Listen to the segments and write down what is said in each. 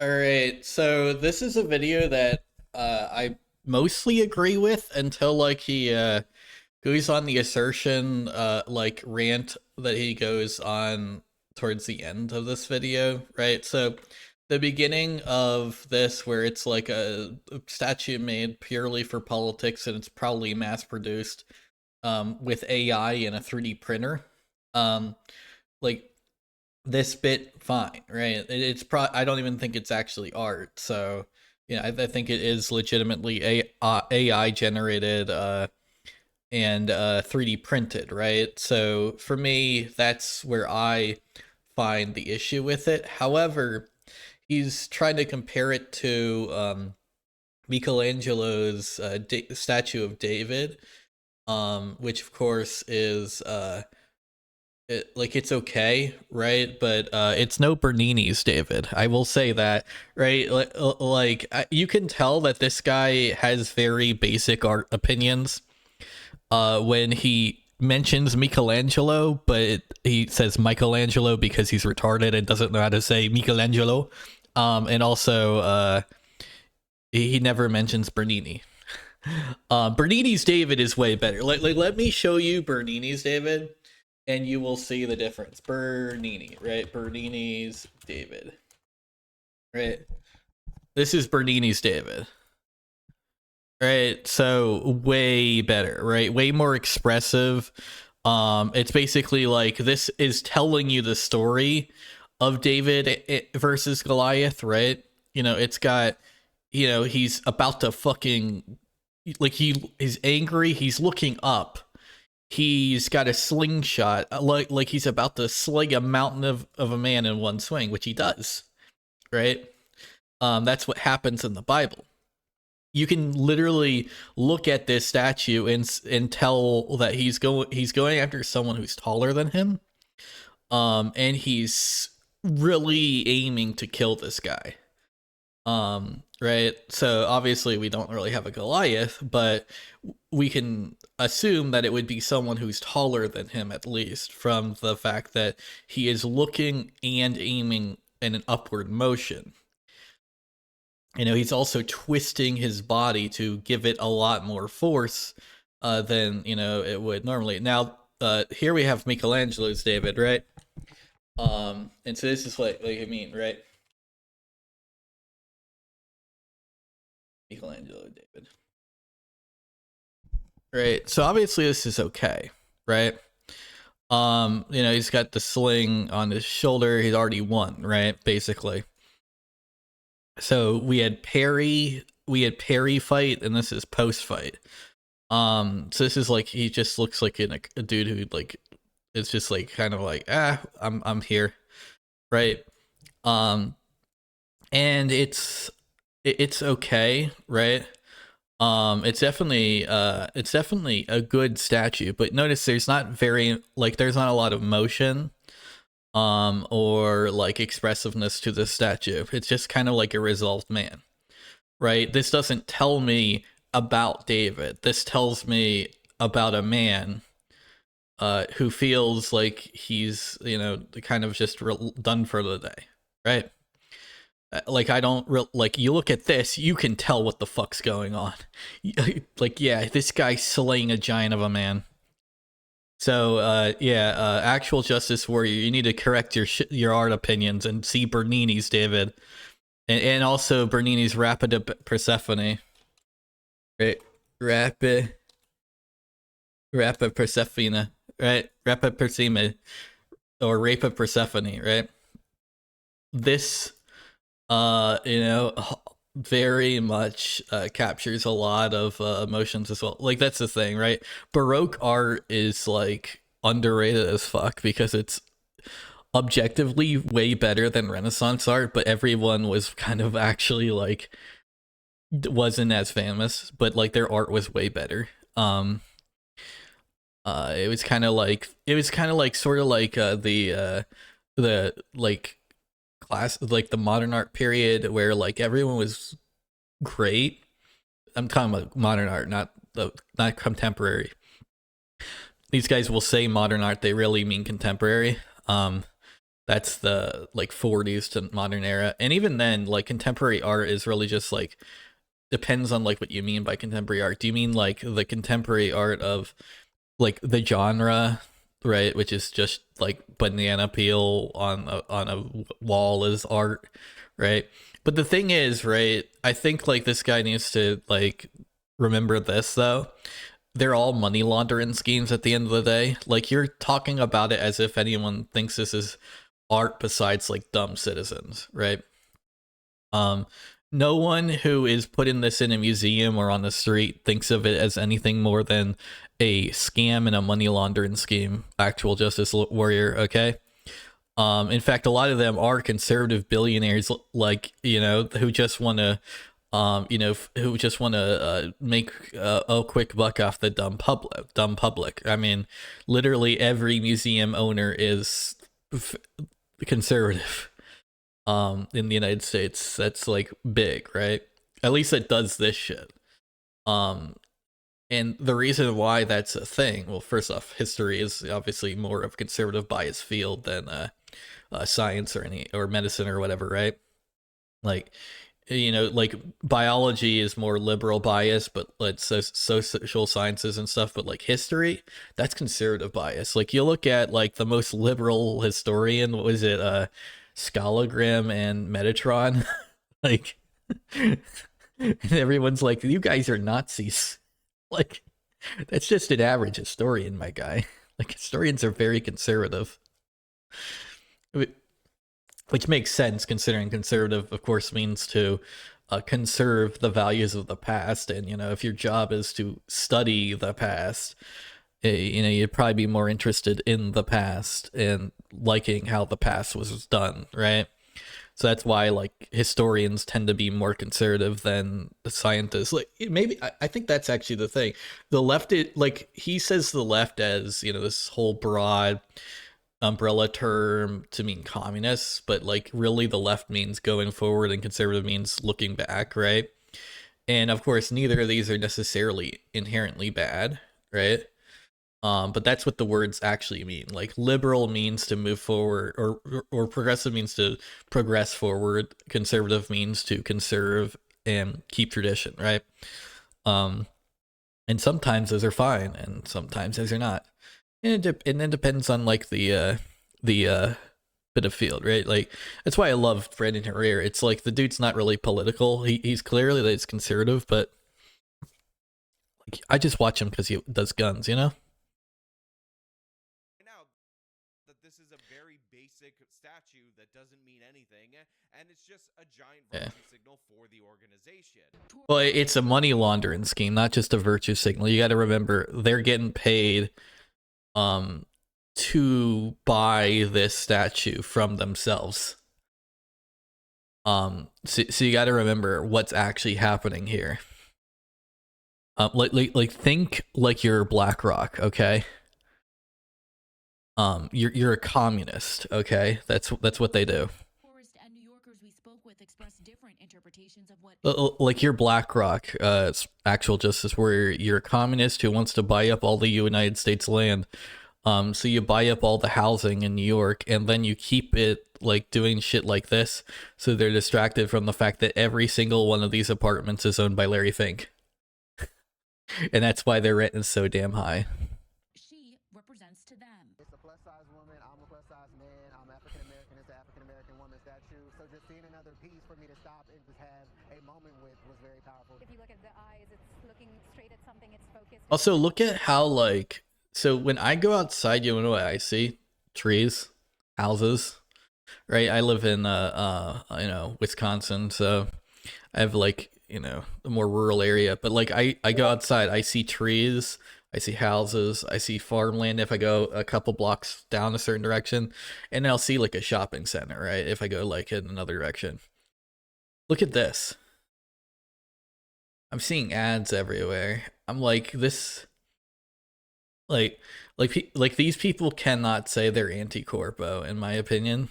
All right, so this is a video that I mostly agree with until like he goes on the assertion like rant that he goes on towards the end of this video, right? So the beginning of this where it's like a statue made purely for politics and it's probably mass produced with AI and a 3D printer. Um like this bit fine, right? It's I don't even think it's actually art. So yeah, I think it is legitimately AI generated and 3D printed, right? So for me, that's where I find the issue with it. However, he's trying to compare it to Michelangelo's statue of David, which of course is it's okay, right? But it's no Bernini's David. I will say that, right? You can tell that this guy has very basic art opinions. When he mentions Michelangelo, but he says Michelangelo because he's retarded and doesn't know how to say Michelangelo. And also, he never mentions Bernini. Bernini's David is way better. Let me show you Bernini's David and you will see the difference. Bernini, right? Bernini's David, right? This is Bernini's David, right? So way better, right? Way more expressive. It's basically like this is telling you the story of David versus Goliath, right? You know, it's got, you know, he's about to fucking like he's angry. He's looking up. He's got a slingshot, like he's about to sling a mountain of a man in one swing, which he does, right? That's what happens in the Bible. You can literally look at this statue and tell that he's going after someone who's taller than him, and he's really aiming to kill this guy. Right? So obviously we don't really have a Goliath, but we can assume that it would be someone who's taller than him, at least from the fact that he is looking and aiming in an upward motion. You know, he's also twisting his body to give it a lot more force than, you know, it would normally. Now, here we have Michelangelo's David, right? And so this is what I mean, right? Michelangelo David. Right. So obviously this is okay, right? You know, he's got the sling on his shoulder. He's already won, right? Basically. So we had Perry fight, and this is post fight. So this is like he just looks like a dude who like it's just like kind of like I'm here, right? And it's okay, right? It's definitely a good statue, but notice there's not there's not a lot of motion or like expressiveness to the statue. It's just kind of like a resolved man, right? This doesn't tell me about David. This tells me about a man who feels like he's, you know, kind of just done for the day, right? Like I don't like you look at this, you can tell what the fuck's going on. Like yeah, this guy's slaying a giant of a man. So actual Justice Warrior, you need to correct your art opinions and see Bernini's David, and also Bernini's Rapid Persephone. Right, Rapid Persephone, right? Rapid Persephone or Rape of Persephone, right? This you know, very much captures a lot of emotions as well. Like that's the thing, right? Baroque art is like underrated as fuck because it's objectively way better than Renaissance art, but everyone was kind of actually like wasn't as famous, but like their art was way better. It was kind of like sort of like the like class, like the modern art period where like everyone was great. I'm talking about modern art, not contemporary. These guys will say modern art, they really mean contemporary. That's the like 40s to modern era. And even then, like contemporary art is really just like depends on like what you mean by contemporary art. Do you mean like the contemporary art of like the genre, right, which is just like banana peel on a wall is art, right? But the thing is, right, I think like this guy needs to like remember this though. They're all money laundering schemes at the end of the day. Like you're talking about it as if anyone thinks this is art besides like dumb citizens, right? Um, no one who is putting this in a museum or on the street thinks of it as anything more than a scam and a money laundering scheme. Actual Justice Warrior, okay? In fact, a lot of them are conservative billionaires, like who just want to, who just want to make a quick buck off the dumb public. Dumb public. I mean, literally every museum owner is conservative in the United States. That's like big, right? At least it does this shit. And the reason why that's a thing, well, first off, history is obviously more of a conservative bias field than science or medicine or whatever, right? Like, like biology is more liberal bias, but let's social sciences and stuff, but like history, that's conservative bias. Like you look at like the most liberal historian, what was it, Scalagram and Metatron? Like and everyone's like, you guys are Nazis. Like that's just an average historian, my guy. Like historians are very conservative, which makes sense considering conservative of course means to conserve the values of the past. And if your job is to study the past, you'd probably be more interested in the past and liking how the past was done, right? So that's why like historians tend to be more conservative than the scientists. Like maybe I think that's actually the thing. The left, like he says the left as this whole broad umbrella term to mean communists, but like really the left means going forward and conservative means looking back, right? And of course neither of these are necessarily inherently bad, right? But that's what the words actually mean. Like liberal means to move forward, or progressive means to progress forward. Conservative means to conserve and keep tradition, right? And sometimes those are fine, and sometimes those are not. And it then depends on like the bit of field, right? Like that's why I love Brandon Herrera. It's like the dude's not really political. He's clearly that it's conservative, but like I just watch him because he does guns, Statue that doesn't mean anything, and it's just a giant virtue signal for the organization. Well, it's a money laundering scheme, not just a virtue signal. You got to remember they're getting paid to buy this statue from themselves. So you got to remember what's actually happening here. Like think like you're BlackRock, okay? You're a communist, okay? That's what they do. Like you're BlackRock, actual Justice Warrior. You're a communist who wants to buy up all the United States land. So you buy up all the housing in New York, and then you keep it like doing shit like this, so they're distracted from the fact that every single one of these apartments is owned by Larry Fink, and that's why their rent is so damn high. Also, look at how like, so when I go outside, you know what I see? Trees, houses, right? I live in Wisconsin, so I have like a more rural area. But like I go outside, I see trees, I see houses, I see farmland if I go a couple blocks down a certain direction, and I'll see like a shopping center, right? If I go like in another direction. Look at this. I'm seeing ads everywhere. I'm like this, like these people cannot say they're anti-corpo in my opinion,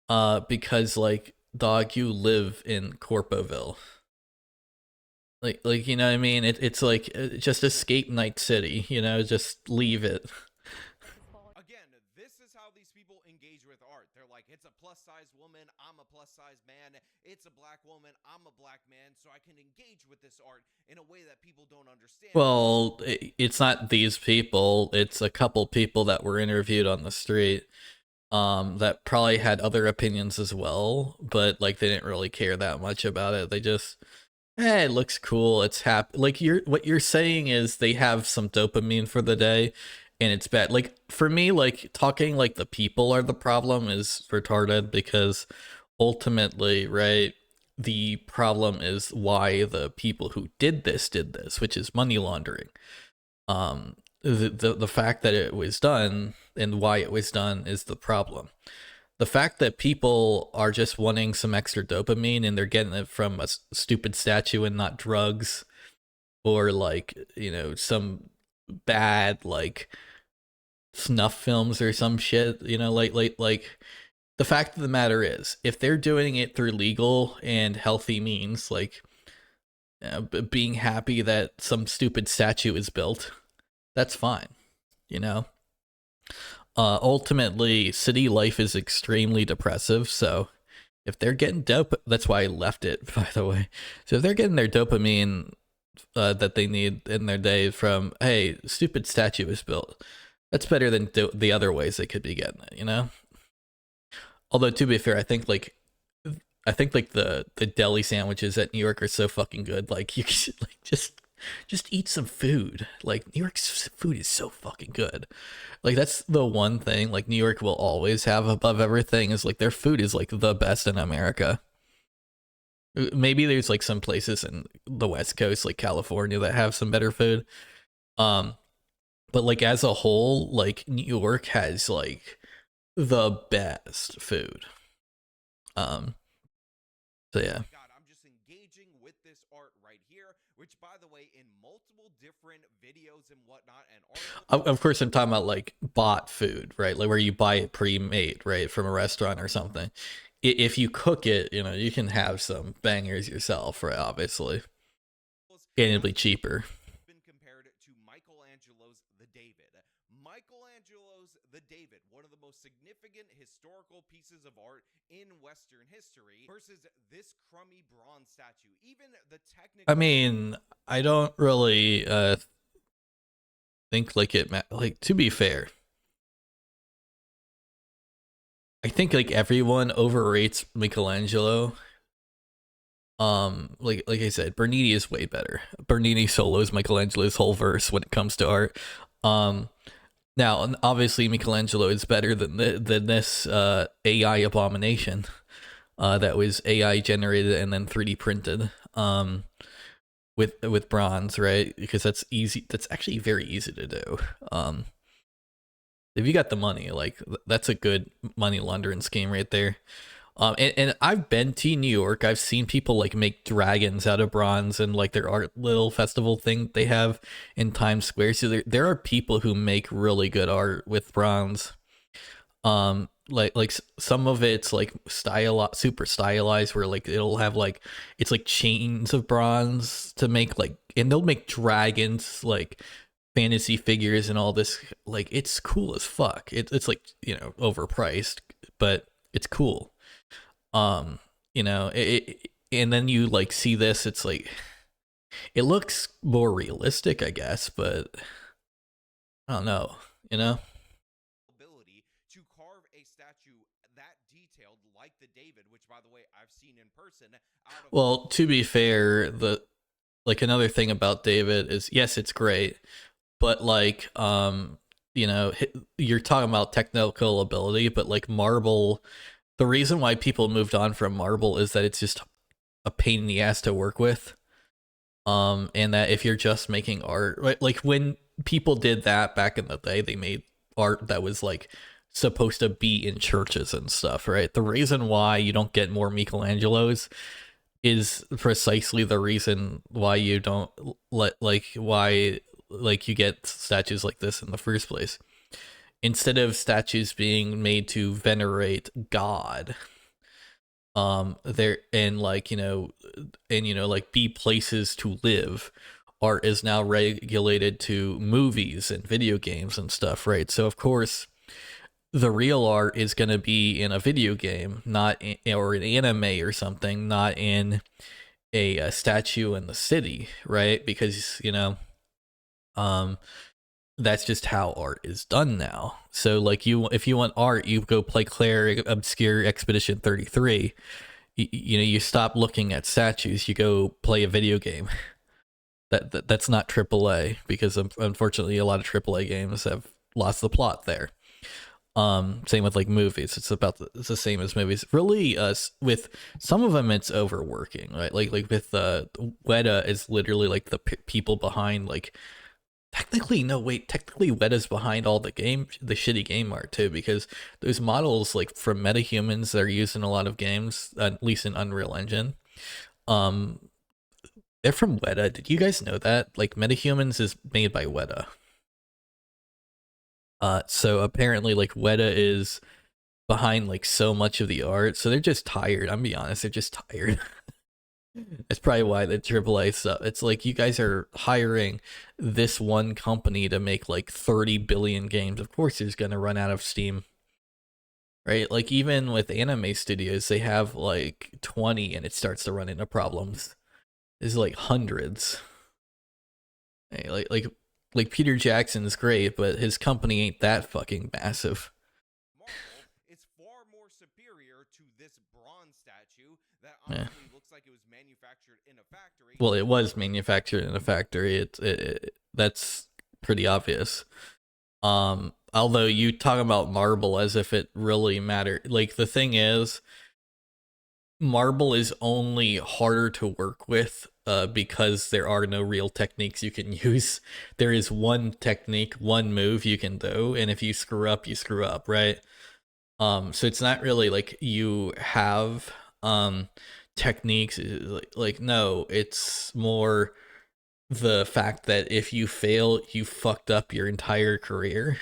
because like dog, you live in Corpoville. Like you know what I mean? It's like just escape Night City, just leave it. Again, this is how these people engage with art. plus size man, it's a black woman, I'm a black man, so I can engage with this art in a way that people don't understand. Well, it's not these people, it's a couple people that were interviewed on the street that probably had other opinions as well, but like they didn't really care that much about it. They just, it looks cool, it's happy. Like what you're saying is they have some dopamine for the day and it's bad. Like for me, like talking like the people are the problem is retarded, because ultimately, right, the problem is why the people who did this, which is money laundering. The fact that it was done and why it was done is the problem. The fact that people are just wanting some extra dopamine and they're getting it from a stupid statue and not drugs, or like, you know, some bad like snuff films or some shit, you know, like the fact of the matter is, if they're doing it through legal and healthy means, like being happy that some stupid statue is built, that's fine, you know. Ultimately, city life is extremely depressive, so if they're getting dope, that's why I left it, by the way. So if they're getting their dopamine that they need in their day from, hey, stupid statue is built, that's better than the other ways they could be getting it, you know. Although to be fair, I think like the deli sandwiches at New York are so fucking good. Like you should like just eat some food. Like New York's food is so fucking good. Like that's the one thing like New York will always have above everything, is like their food is like the best in America. Maybe there's like some places in the West Coast, like California, that have some better food. But like as a whole, like New York has like the best food. So yeah. God, I'm just engaging with this art right here, which, by the way, in multiple different videos and whatnot, and articles. Of course, I'm talking about like bought food, right? Like where you buy it pre-made, right, from a restaurant or something. If you cook it, you know, you can have some bangers yourself, right? Obviously, and it'll be cheaper. Been compared to Michelangelo's The David. Michelangelo's The David, one of the most significant historical pieces of art in Western history, versus this crummy bronze statue. Even the technical. I mean, I don't really think like like, to be fair, I think like everyone overrates Michelangelo. Like I said, Bernini is way better. Bernini solos Michelangelo's whole verse when it comes to art. Now obviously Michelangelo is better than this AI abomination that was AI generated and then 3D printed with bronze, right? Because that's easy. That's actually very easy to do. If you got the money, like that's a good money laundering scheme right there. And I've been to New York. I've seen people like make dragons out of bronze and like their art little festival thing they have in Times Square. So there are people who make really good art with bronze. Like some of it's like super stylized, where like it'll have like, it's like chains of bronze to make like, and they'll make dragons, like fantasy figures and all this. Like it's cool as fuck. It's like, you know, overpriced, but it's cool. You know, and then you like see this, it's like it looks more realistic, I guess, but I don't know, you know. Ability to carve a statue that detailed like the David, which, by the way, I've seen in person. Well, to be fair, the like another thing about David is, yes, it's great, but like you know, you're talking about technical ability, but like marble, the reason why people moved on from marble is that it's just a pain in the ass to work with. And that if you're just making art, right, like when people did that back in the day, they made art that was like supposed to be in churches and stuff, right? The reason why you don't get more Michelangelos is precisely the reason why you don't why like you get statues like this in the first place. Instead of statues being made to venerate God, there and like, you know, and you know, like be places to live, art is now regulated to movies and video games and stuff, right? So of course the real art is going to be in a video game, not in, or an anime or something, not in a statue in the city, right? Because um, that's just how art is done now. So like if you want art, you go play Claire Obscure Expedition 33. You stop looking at statues, you go play a video game. That's not AAA, because unfortunately a lot of AAA games have lost the plot there. Same with like movies. It's the same as movies. Really, with some of them, it's overworking, right? Like with Weta is literally like the people behind like. Technically, no, wait. Technically, Weta's behind all the shitty game art too, because those models like from MetaHumans that are used in a lot of games, at least in Unreal Engine, um, they're from Weta. Did you guys know that? Like MetaHumans is made by Weta. So apparently, like Weta is behind like so much of the art, so they're just tired. I'm gonna be honest, they're just tired. That's probably why the AAA stuff. It's like you guys are hiring this one company to make like 30 billion games. Of course, it's gonna run out of steam, right? Like even with anime studios, they have like 20, and it starts to run into problems. There's like hundreds. Hey, like Peter Jackson's great, but his company ain't that fucking massive. Marble is far more superior to this bronze statue that Yeah. honestly looks like it was manufactured in a factory. Well, it was manufactured in a factory. That's pretty obvious. Although you talk about marble as if it really mattered. Like the thing is, marble is only harder to work with because there are no real techniques you can use. There is one technique, one move you can do, and if you screw up, you screw up, right? So it's not really like you have techniques. Like no, it's more the fact that if you fail, you fucked up your entire career.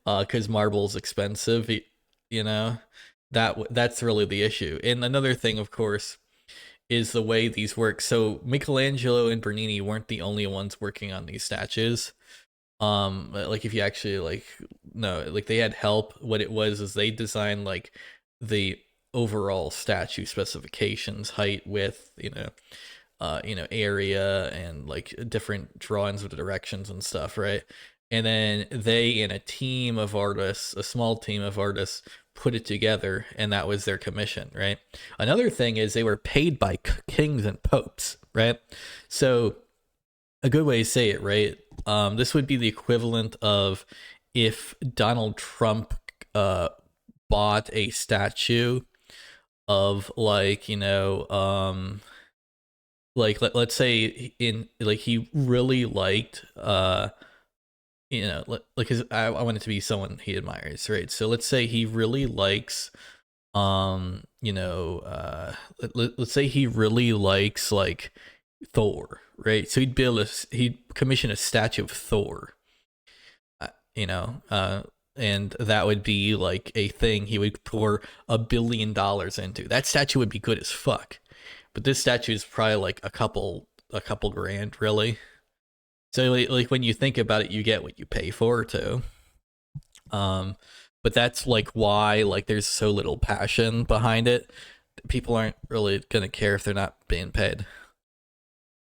Because marble's expensive, you know. That's really the issue. And another thing, of course, is the way these work. So Michelangelo and Bernini weren't the only ones working on these statues. Like if you actually like no, like they had help. What it was is they designed like the overall statue specifications, height, width, area, and like different drawings of the directions and stuff, right? And then they and a team of artists, a small team of artists, put it together, and that was their commission, right? Another thing is they were paid by kings and popes, right? So a good way to say it, right? This would be the equivalent of if Donald Trump bought a statue of like let's say in like he really liked like his I want it to be someone he admires, right? So let's say he really likes let's say he really likes like Thor, right? So he'd commission a statue of Thor, and that would be like a thing he would pour $1 billion into. That statue would be good as fuck, but this statue is probably like a couple grand, really. So like when you think about it, you get what you pay for too. But that's like why like there's so little passion behind it. People aren't really gonna care if they're not being paid.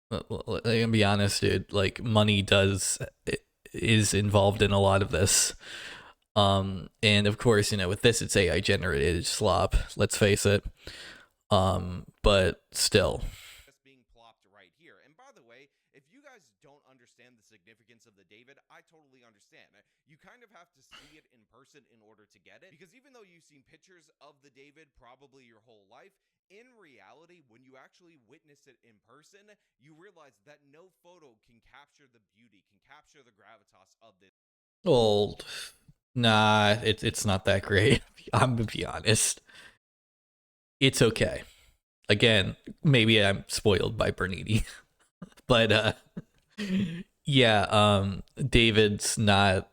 I'm gonna be honest, dude. Like money is involved in a lot of this. And of course, with this it's AI generated slop. Let's face it. But still. Being plopped right here. And by the way, if you guys don't understand the significance of the David, I totally understand. You kind of have to see it in person in order to get it, because even though you've seen pictures of the David probably your whole life, in reality, when you actually witness it in person, you realize that no photo can capture the beauty, can capture the gravitas of this. Well, nah, it's not that great. I'm gonna be honest. It's okay. Again, maybe I'm spoiled by Bernini, but yeah, David's no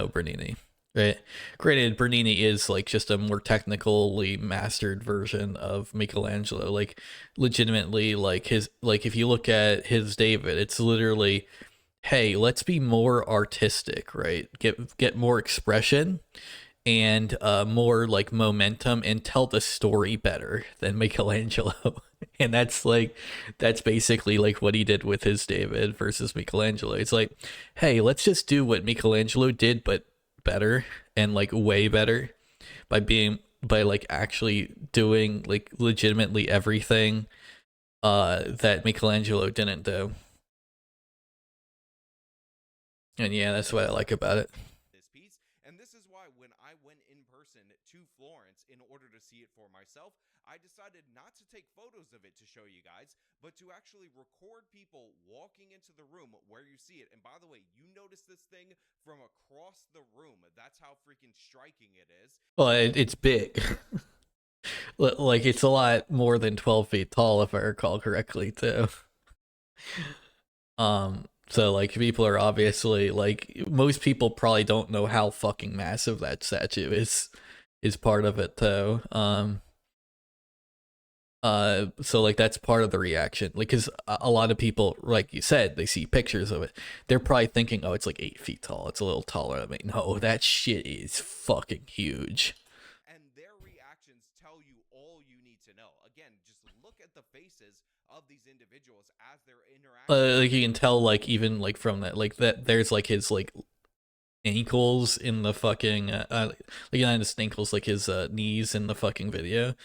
Bernini, right? Granted, Bernini is like just a more technically mastered version of Michelangelo. Like legitimately, like if you look at his David, it's literally hey, let's be more artistic, right? Get more expression and more like momentum and tell the story better than Michelangelo. And that's basically like what he did with his David versus Michelangelo. It's like, hey, let's just do what Michelangelo did but better and like way better by like actually doing like legitimately everything that Michelangelo didn't do. And yeah, that's what I like about it. this piece. And this is why when I went in person to Florence in order to see it for myself, I decided not to take photos of it to show you guys, but to actually record people walking into the room where you see it. And by the way, you notice this thing from across the room. That's how freaking striking it is. Well, it's big. Like it's a lot more than 12 feet tall, if I recall correctly, too. So like people are obviously like most people probably don't know how fucking massive that statue is part of it too. So like that's part of the reaction, like because a lot of people, like you said, they see pictures of it, they're probably thinking, oh, it's like 8 feet tall, it's a little taller. I mean, no, that shit is fucking huge. And their reactions tell you all you need to know. Again, just look at the faces of these individuals as they're interacting. Like you can tell, like even like from that, like that there's like his like ankles in the fucking like not his ankles, like his knees in the fucking video.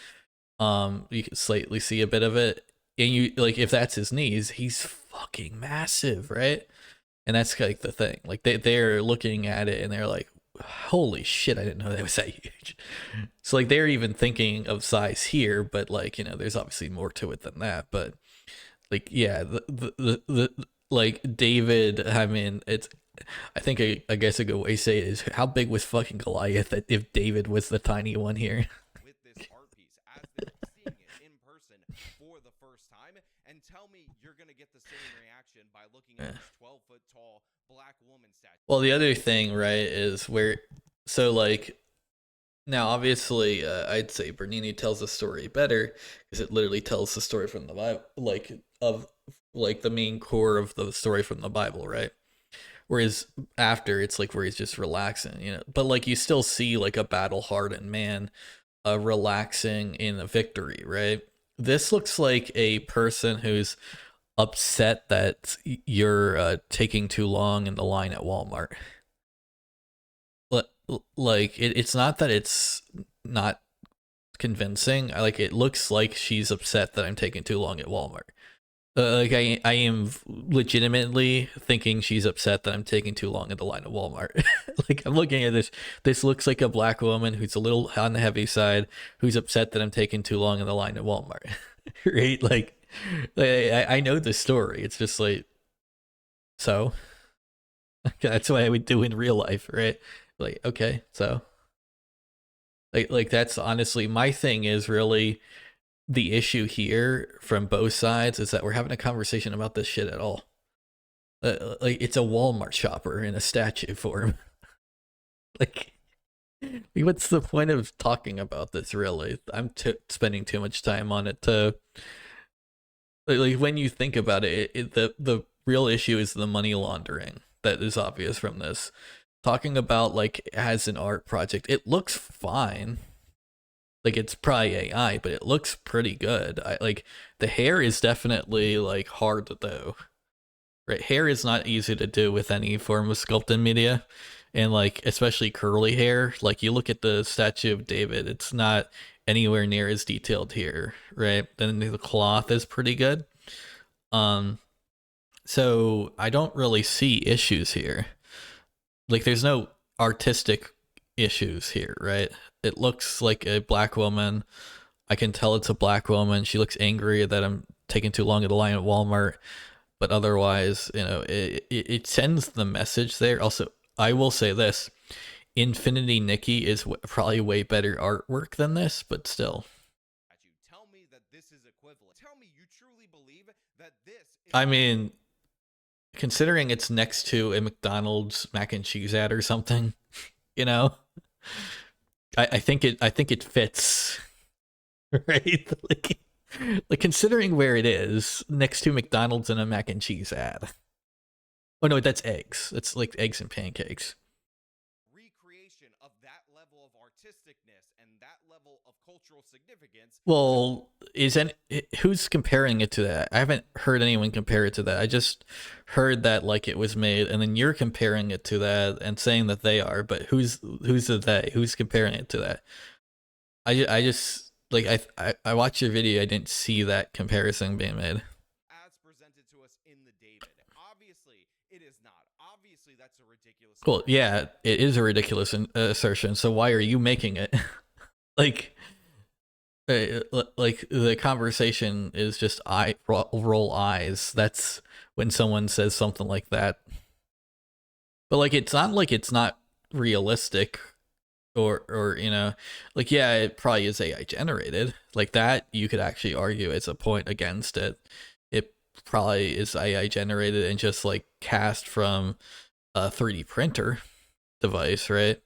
You can slightly see a bit of it, and you like if that's his knees, he's fucking massive, right? And that's like the thing, like they're looking at it and they're like, holy shit, I didn't know that was that huge. So like they're even thinking of size here, but like, you know, there's obviously more to it than that. But like, yeah, the like David, I mean, it's, I think I guess a good way to say it is, how big was fucking Goliath if David was the tiny one here? With this art piece as they're seeing it in person for the first time, and tell me you're going to get the same reaction by looking at Yeah. this 12-foot tall black woman statue. Well, the other thing, right, is where, so like, now obviously, I'd say Bernini tells the story better because it literally tells the story from the Bible, like of like the main core of the story from the Bible, right? Whereas after, it's like where he's just relaxing, you know. But like you still see like a battle hardened man, relaxing in a victory, right? This looks like a person who's upset that you're taking too long in the line at Walmart. Like it's not that it's not convincing. Like it looks like she's upset that I'm taking too long at Walmart. Like I am legitimately thinking she's upset that I'm taking too long in the line at Walmart. Like I'm looking at this. This looks like a black woman who's a little on the heavy side, who's upset that I'm taking too long in the line at Walmart. Right? Like I know the story. It's just like, so that's what I would do in real life, right? Like, okay, so like that's honestly my thing, is really the issue here from both sides is that we're having a conversation about this shit at all. Like it's a Walmart shopper in a statue form. Like, what's the point of talking about this? Really, I'm spending too much time on it to like when you think about it, the real issue is the money laundering that is obvious from this. Talking about like as an art project, it looks fine. Like it's probably AI, but it looks pretty good. I like the hair is definitely like hard to do. Right, hair is not easy to do with any form of sculpted media, and like especially curly hair. Like you look at the statue of David, it's not anywhere near as detailed here, right? Then the cloth is pretty good. Um, so I don't really see issues here. Like there's no artistic issues here, right? It looks like a black woman. I can tell it's a black woman. She looks angry that I'm taking too long at the line at Walmart, but otherwise, you know, it sends the message there. Also, I will say this: Infinity Nikki is probably way better artwork than this, but still. Tell me that this is equivalent. Tell me you truly believe that this is. I mean, considering it's next to a McDonald's mac and cheese ad or something, you know, I think it fits, right? Like considering where it is next to McDonald's and a mac and cheese ad. Oh no, that's eggs. That's like eggs and pancakes. Recreation of that level of artisticness and that level of cultural significance. Well, who's comparing it to that? I haven't heard anyone compare it to that. I just heard that like it was made, and then you're comparing it to that and saying that they are. But who's the they? Who's comparing it to that? I just like I watched your video. I didn't see that comparison being made. As presented to us in the David. Obviously, it is not. Obviously, that's a ridiculous. Well, yeah, it is a ridiculous assertion. So why are you making it? like, like the conversation is just roll eyes. That's when someone says something like that. But like, it's not like it's not realistic, or you know, like yeah, it probably is AI generated. Like that, you could actually argue as a point against it. It probably is AI generated and just like cast from a 3D printer device, right?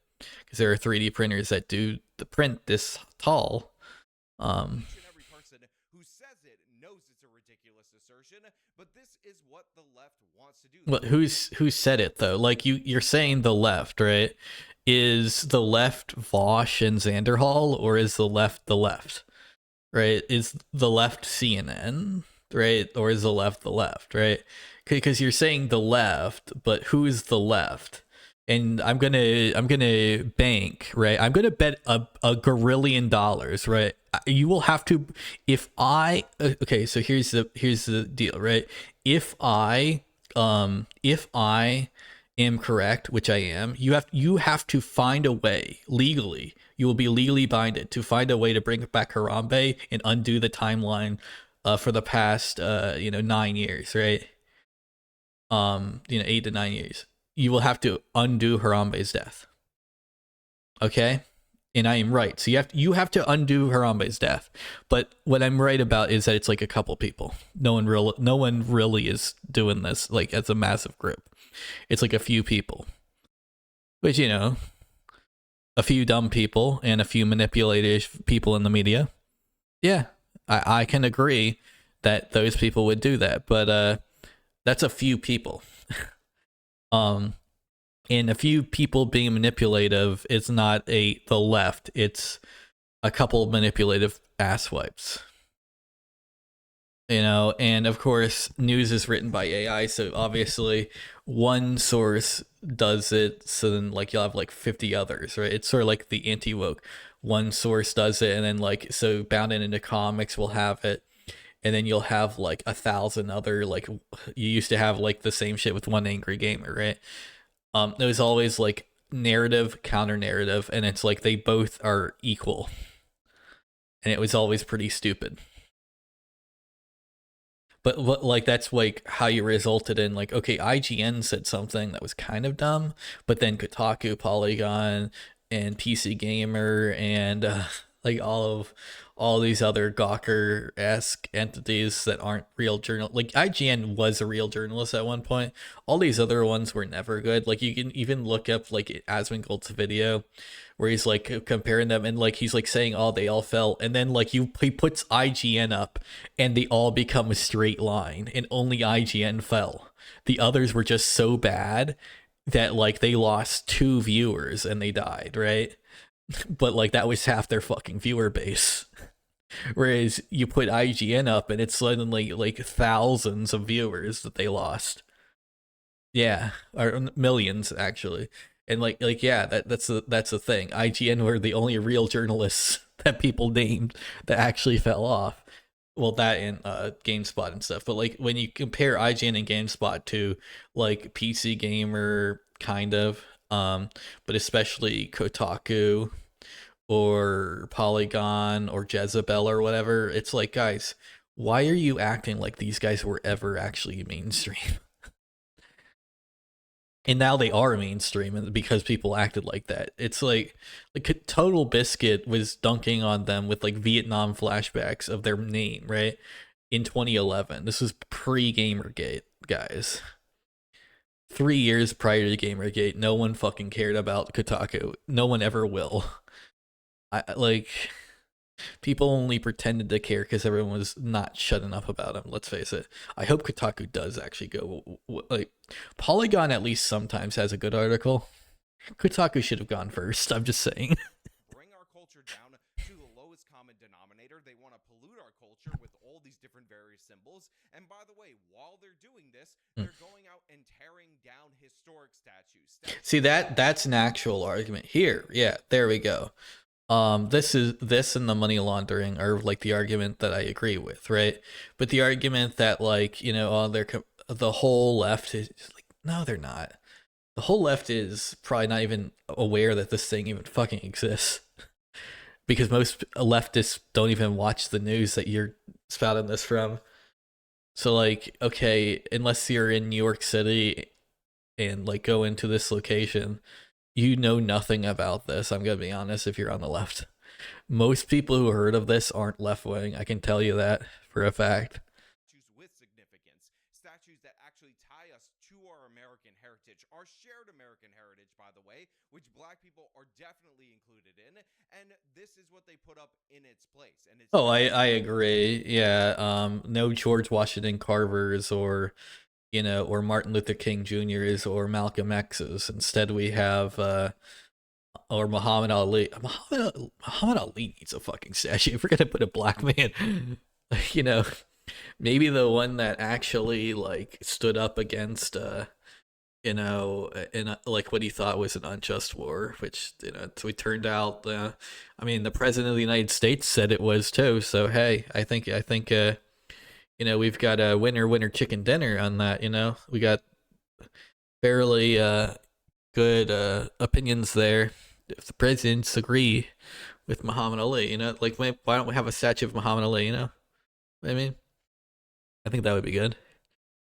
Because there are 3D printers that do the print this tall. Every person who says it knows it's a ridiculous assertion, but this is what the left wants to do. Well, who said it though? Like you're saying the left, right? Is the left Vosh and Xanderhall, or is the left, right? Is the left CNN, right? Or is the left, right? Because you're saying the left, but who's the left? And I'm gonna bank, right? I'm gonna bet a $1 gazillion, right? You will have to, if I okay. So here's the deal, right? If I am correct, which I am, you have to find a way legally. You will be legally binded to find a way to bring back Harambe and undo the timeline for the past 9 years, right? 8 to 9 years. You will have to undo Harambe's death. Okay? And I am right. So you have to undo Harambe's death. But what I'm right about is that it's like a couple people. No one really is doing this like as a massive group. It's like a few people. Which, you know, a few dumb people and a few manipulative people in the media. Yeah, I can agree that those people would do that, but that's a few people. And a few people being manipulative is not the left. It's a couple of manipulative asswipes. You know, and of course, news is written by AI, so obviously one source does it, so then like you'll have like 50 others, right? It's sort of like the anti-woke. One source does it, and then like so Bound into Comics will have it, and then you'll have like 1,000 other, like you used to have like the same shit with One Angry Gamer, right? There was always like narrative, counter narrative, and it's like they both are equal, and it was always pretty stupid. But like that's like how you resulted in like, okay, IGN said something that was kind of dumb, but then Kotaku, Polygon, and PC Gamer, and like all these other Gawker-esque entities that aren't real journal. Like IGN was a real journalist at one point. All these other ones were never good. Like you can even look up like Asmongold's video where he's like comparing them, and like he's like saying, oh, they all fell, and then like he puts IGN up and they all become a straight line, and only IGN fell. The others were just so bad that like they lost 2 viewers and they died, right? But like that was half their fucking viewer base. Whereas you put IGN up and it's suddenly like thousands of viewers that they lost. Yeah, or millions actually. And like yeah, that's the thing. IGN were the only real journalists that people named that actually fell off. Well, that and GameSpot and stuff. But like when you compare IGN and GameSpot to like PC Gamer, kind of, but especially Kotaku or Polygon or Jezebel or whatever, it's like, guys, why are you acting like these guys were ever actually mainstream? And now they are mainstream, and because people acted like that. It's like Total Biscuit was dunking on them with like Vietnam flashbacks of their name, right? In 2011. This was pre-Gamergate, guys. 3 years prior to Gamergate, no one fucking cared about Kotaku. No one ever will. I like People only pretended to care because everyone was not shutting up about him. Let's face it. I hope Kotaku does actually go like Polygon. At least sometimes has a good article. Kotaku should have gone first. I'm just saying. Bring our culture down to the lowest common denominator. They want to pollute our culture with all these different various symbols. And by the way, while they're doing this, they're going out and tearing down historic statues. See, that's an actual argument here. Yeah, there we go. This and the money laundering are like the argument that I agree with, right? But the argument that, like, you know, the whole left is like, no, they're not. The whole left is probably not even aware that this thing even fucking exists, because most leftists don't even watch the news that you're spouting this from. So like, okay, unless you're in New York City and like go into this location, you know nothing about this. I'm gonna be honest. If you're on the left, most people who heard of this aren't left wing. I can tell you that for a fact. With significance, statues that actually tie us to our American heritage, our shared American heritage, by the way, which black people are definitely included in, and this is what they put up in its place. And it's I agree. Yeah. No George Washington Carvers or, you know, or Martin Luther King Jr.'s or Malcolm X's. Instead, we have or Muhammad Ali. Muhammad Ali needs a fucking statue. If we're gonna put a black man, you know, maybe the one that actually like stood up against you know, in like what he thought was an unjust war, which, you know, so it turned out I mean, the president of the United States said it was too. So hey, I think you know, we've got a winner chicken dinner on that. You know, we got fairly good opinions there. If the presidents agree with Muhammad Ali, you know, like why don't we have a statue of Muhammad Ali? You know, I mean, I think that would be good.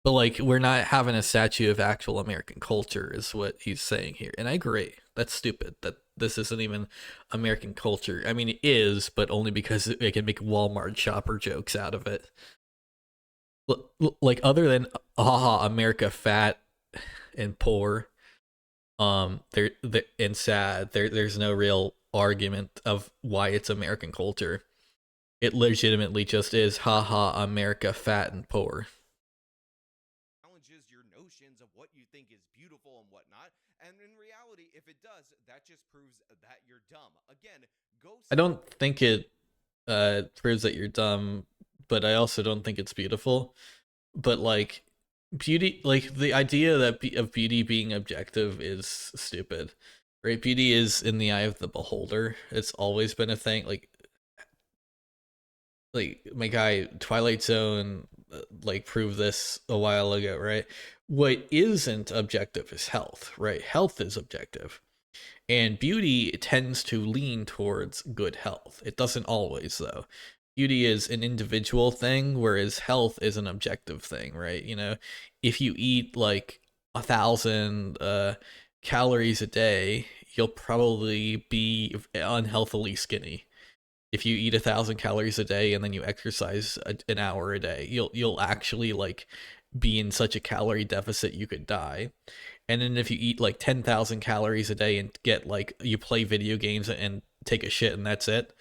But like, we're not having a statue of actual American culture, is what he's saying here, and I agree. That's stupid. That this isn't even American culture. I mean, it is, but only because they can make Walmart shopper jokes out of it. Like, other than haha, America fat and poor, there and sad. There's no real argument of why it's American culture. It legitimately just is haha, America fat and poor. challenges your notions of what you think is beautiful and whatnot. And in reality, if it does, that just proves that you're dumb. Again, go. I don't think it proves that you're dumb, but I also don't think it's beautiful. But like, beauty, like the idea that of beauty being objective is stupid, right? Beauty is in the eye of the beholder. It's always been a thing. Like my guy Twilight Zone like proved this a while ago, right? What isn't objective is health, right? Health is objective. And beauty tends to lean towards good health. It doesn't always, though. Beauty is an individual thing, whereas health is an objective thing, right? You know, if you eat like 1,000 calories a day, you'll probably be unhealthily skinny. If you eat 1,000 calories a day and then you exercise an hour a day, you'll actually like be in such a calorie deficit you could die. And then if you eat like 10,000 calories a day and get like you play video games and take a shit and that's it,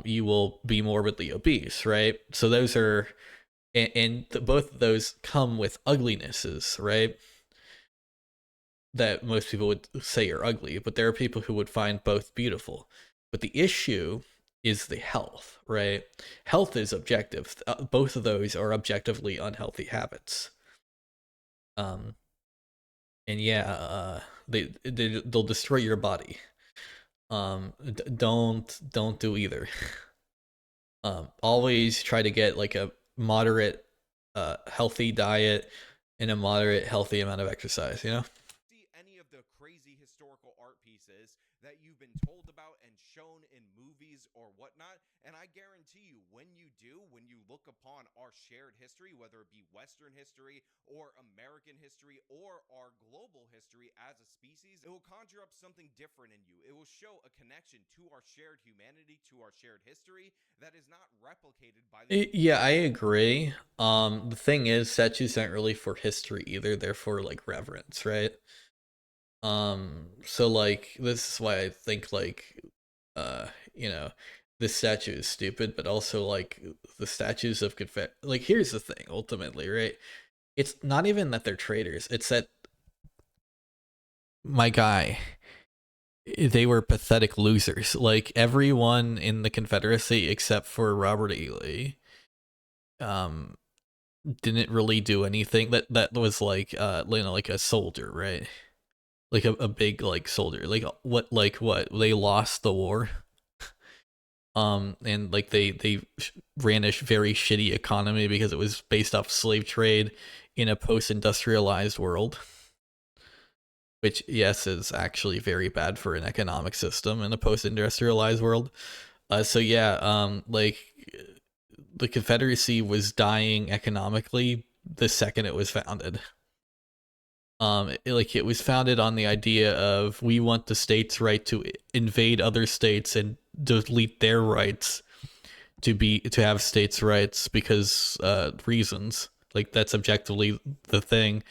you will be morbidly obese, right? So those are, and both of those come with uglinesses, right? That most people would say are ugly, but there are people who would find both beautiful. But the issue is the health, right? Health is objective. Both of those are objectively unhealthy habits. Um, and yeah, they'll destroy your body. Don't do either. Always try to get like a moderate, healthy diet and a moderate, healthy amount of exercise. You know. See any of the crazy historical art pieces that you've been told about and shown in movies or whatnot. And I guarantee you, when you do, when you look upon our shared history, whether it be Western history or American history or our global history as a species, it will conjure up something different in you. It will show a connection to our shared humanity, to our shared history that is not replicated by the. Yeah, I agree. The thing is, statues aren't really for history either. They're for like reverence, right? So like this is why I think like, you know, the statue is stupid, but also like the statues of like here's the thing, ultimately, right? It's not even that they're traitors, it's that my guy, they were pathetic losers. Like everyone in the Confederacy except for Robert E. Lee um didn't really do anything that was like like a soldier, right? Like a big like soldier. Like what they lost the war. And like they ran a very shitty economy because it was based off slave trade in a post-industrialized world, which yes is actually very bad for an economic system in a post-industrialized world. So yeah, like the Confederacy was dying economically the second it was founded. Like it was founded on the idea of we want the states' right to invade other states and delete their rights to have states' rights because reasons. Like that's objectively the thing.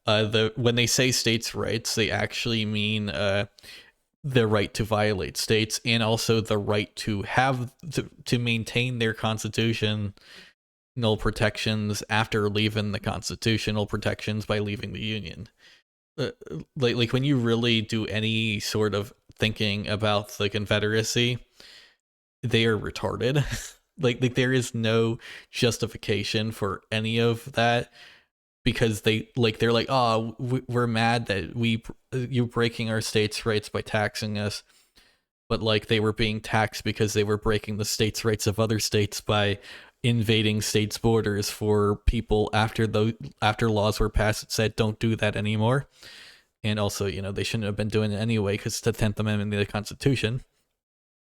When they say states' rights, they actually mean the right to violate states and also the right to have to maintain their constitutional protections after leaving the constitutional protections by leaving the union. Like when you really do any sort of thinking about the Confederacy, they are retarded. like there is no justification for any of that because they're like, oh, we're mad that you breaking our states' rights by taxing us, but like they were being taxed because they were breaking the states' rights of other states by invading states' borders for people after laws were passed that said don't do that anymore. And also, they shouldn't have been doing it anyway because it's the 10th Amendment of the Constitution.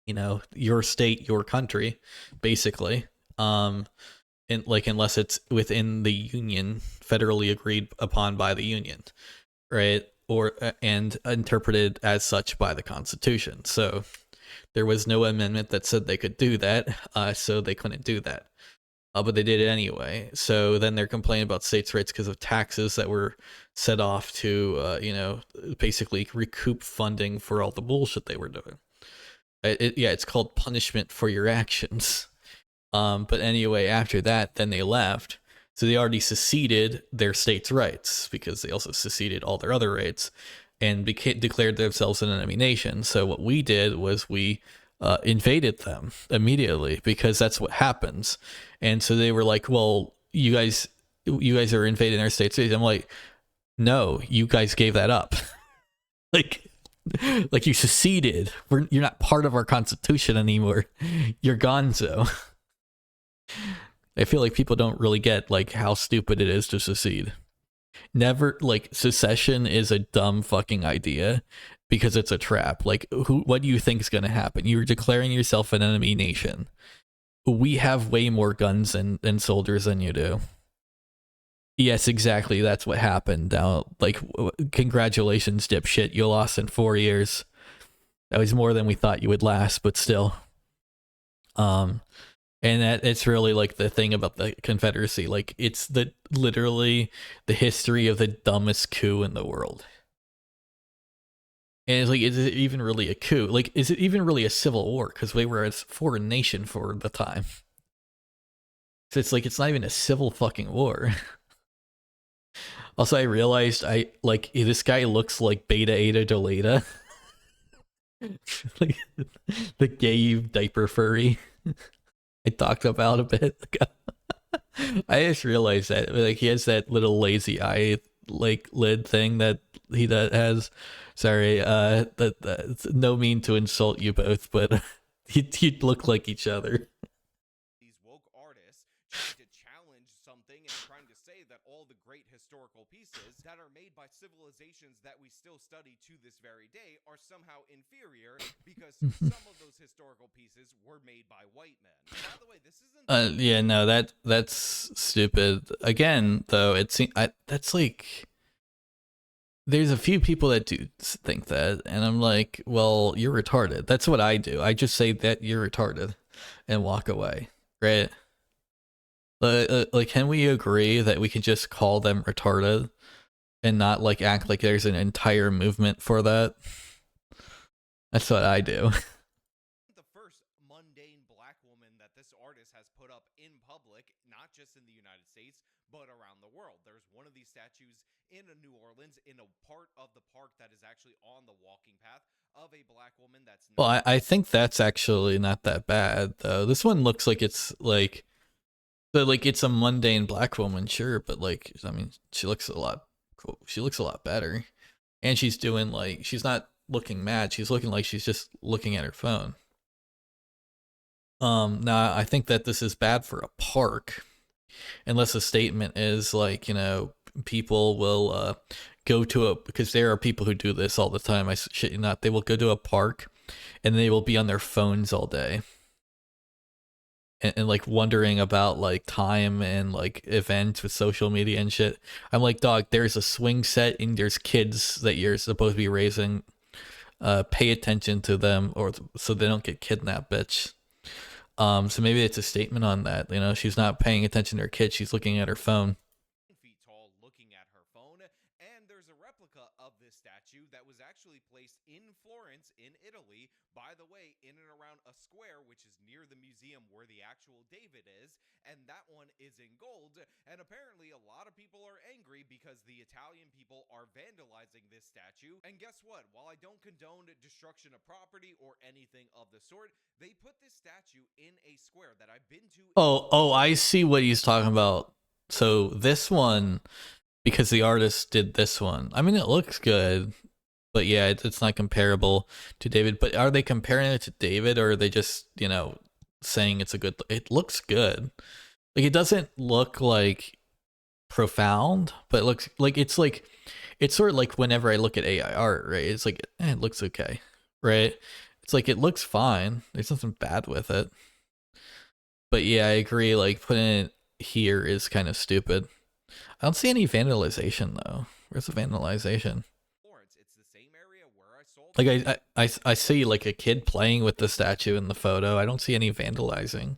Your state, your country, basically. And like unless it's within the union, federally agreed upon by the union, right? Or and interpreted as such by the Constitution. So there was no amendment that said they could do that, so they couldn't do that. But they did it anyway. So then they're complaining about states' rights because of taxes that were set off to, basically recoup funding for all the bullshit they were doing. It's called punishment for your actions. But anyway, after that, then they left. So they already seceded their states' rights because they also seceded all their other rights and declared themselves an enemy nation. So what we did was we invaded them immediately because that's what happens. And so they were like, well, you guys are invading our states. I'm like, no, you guys gave that up. like you seceded. You're not part of our constitution anymore. You're gonzo. I feel like people don't really get like how stupid it is to secede. Never, like, secession is a dumb fucking idea because it's a trap. Like, what do you think is going to happen? You're declaring yourself an enemy nation. We have way more guns and soldiers than you do. Yes, exactly. That's what happened. Like, congratulations, dipshit. You lost in 4 years. That was more than we thought you would last, but still. And that it's really like the thing about the Confederacy. Like it's literally the history of the dumbest coup in the world. And it's like, is it even really a coup? Like, is it even really a civil war? Because we were a foreign nation for the time. So it's like, it's not even a civil fucking war. Also, I realized this guy looks like Beta Eta Deleta. Like the gay diaper furry. I talked about a bit ago. I just realized that like he has that little lazy eye like lid thing that he has. Sorry, that's no mean to insult you both, but you'd look like each other. These woke artists trying to challenge something and trying to say that all the great historical pieces that are made by civilizations that we still study to this very day are somehow inferior because some of those historical pieces were made by white men. By the way, this isn't yeah, no, that's stupid. Again, though, that's like there's a few people that do think that, and I'm like, well, you're retarded. That's what I do. I just say that you're retarded and walk away, right? Like, can we agree that we can just call them retarded and not like act like there's an entire movement for that? That's what I do. the first mundane public, not just in the United States, but around the world. There's one of these statues in New Orleans in a part of the park that is actually on the walking path of a black woman that's Well, not. I think that's actually not that bad though. This one looks like it's like, so like it's a mundane black woman, sure, but like I mean, she looks a lot cool. She looks a lot better, and she's doing like she's not looking mad. She's looking like she's just looking at her phone. Now I think that this is bad for a park, unless the statement is like, you know, people will go to a, because there are people who do this all the time. I shit you not, they will go to a park and they will be on their phones all day. And like wondering about like time and like events with social media and shit. I'm like, dog, there's a swing set and there's kids that you're supposed to be raising. Pay attention to them, or so they don't get kidnapped, bitch. So maybe it's a statement on that. You know, she's not paying attention to her kid. She's looking at her phone. Feet tall looking at her phone, and there's a replica of this statue that was actually placed in Florence in Italy, by the way, in and around a square which is near the museum where the actual David is, and that one is in gold. And apparently a lot of people are angry because the Italian people are vandalizing this statue. And guess what, while I don't condone destruction of property or anything of the sort, they put this statue in a square that I've been to. Oh, I see what he's talking about. So this one, because the artist did this one, I mean, it looks good, but yeah, it's not comparable to David. But are they comparing it to David, or are they just, you know, saying it's a good, it looks good. Like, it doesn't look like profound, but it looks like it's sort of like whenever I look at AI art, right? It's like, it looks okay, right? It's like, it looks fine. There's nothing bad with it. But yeah, I agree, like putting it here is kind of stupid. I don't see any vandalization though. Where's the vandalization? Florence, it's the same area where I sold. Like I see like a kid playing with the statue in the photo. I don't see any vandalizing.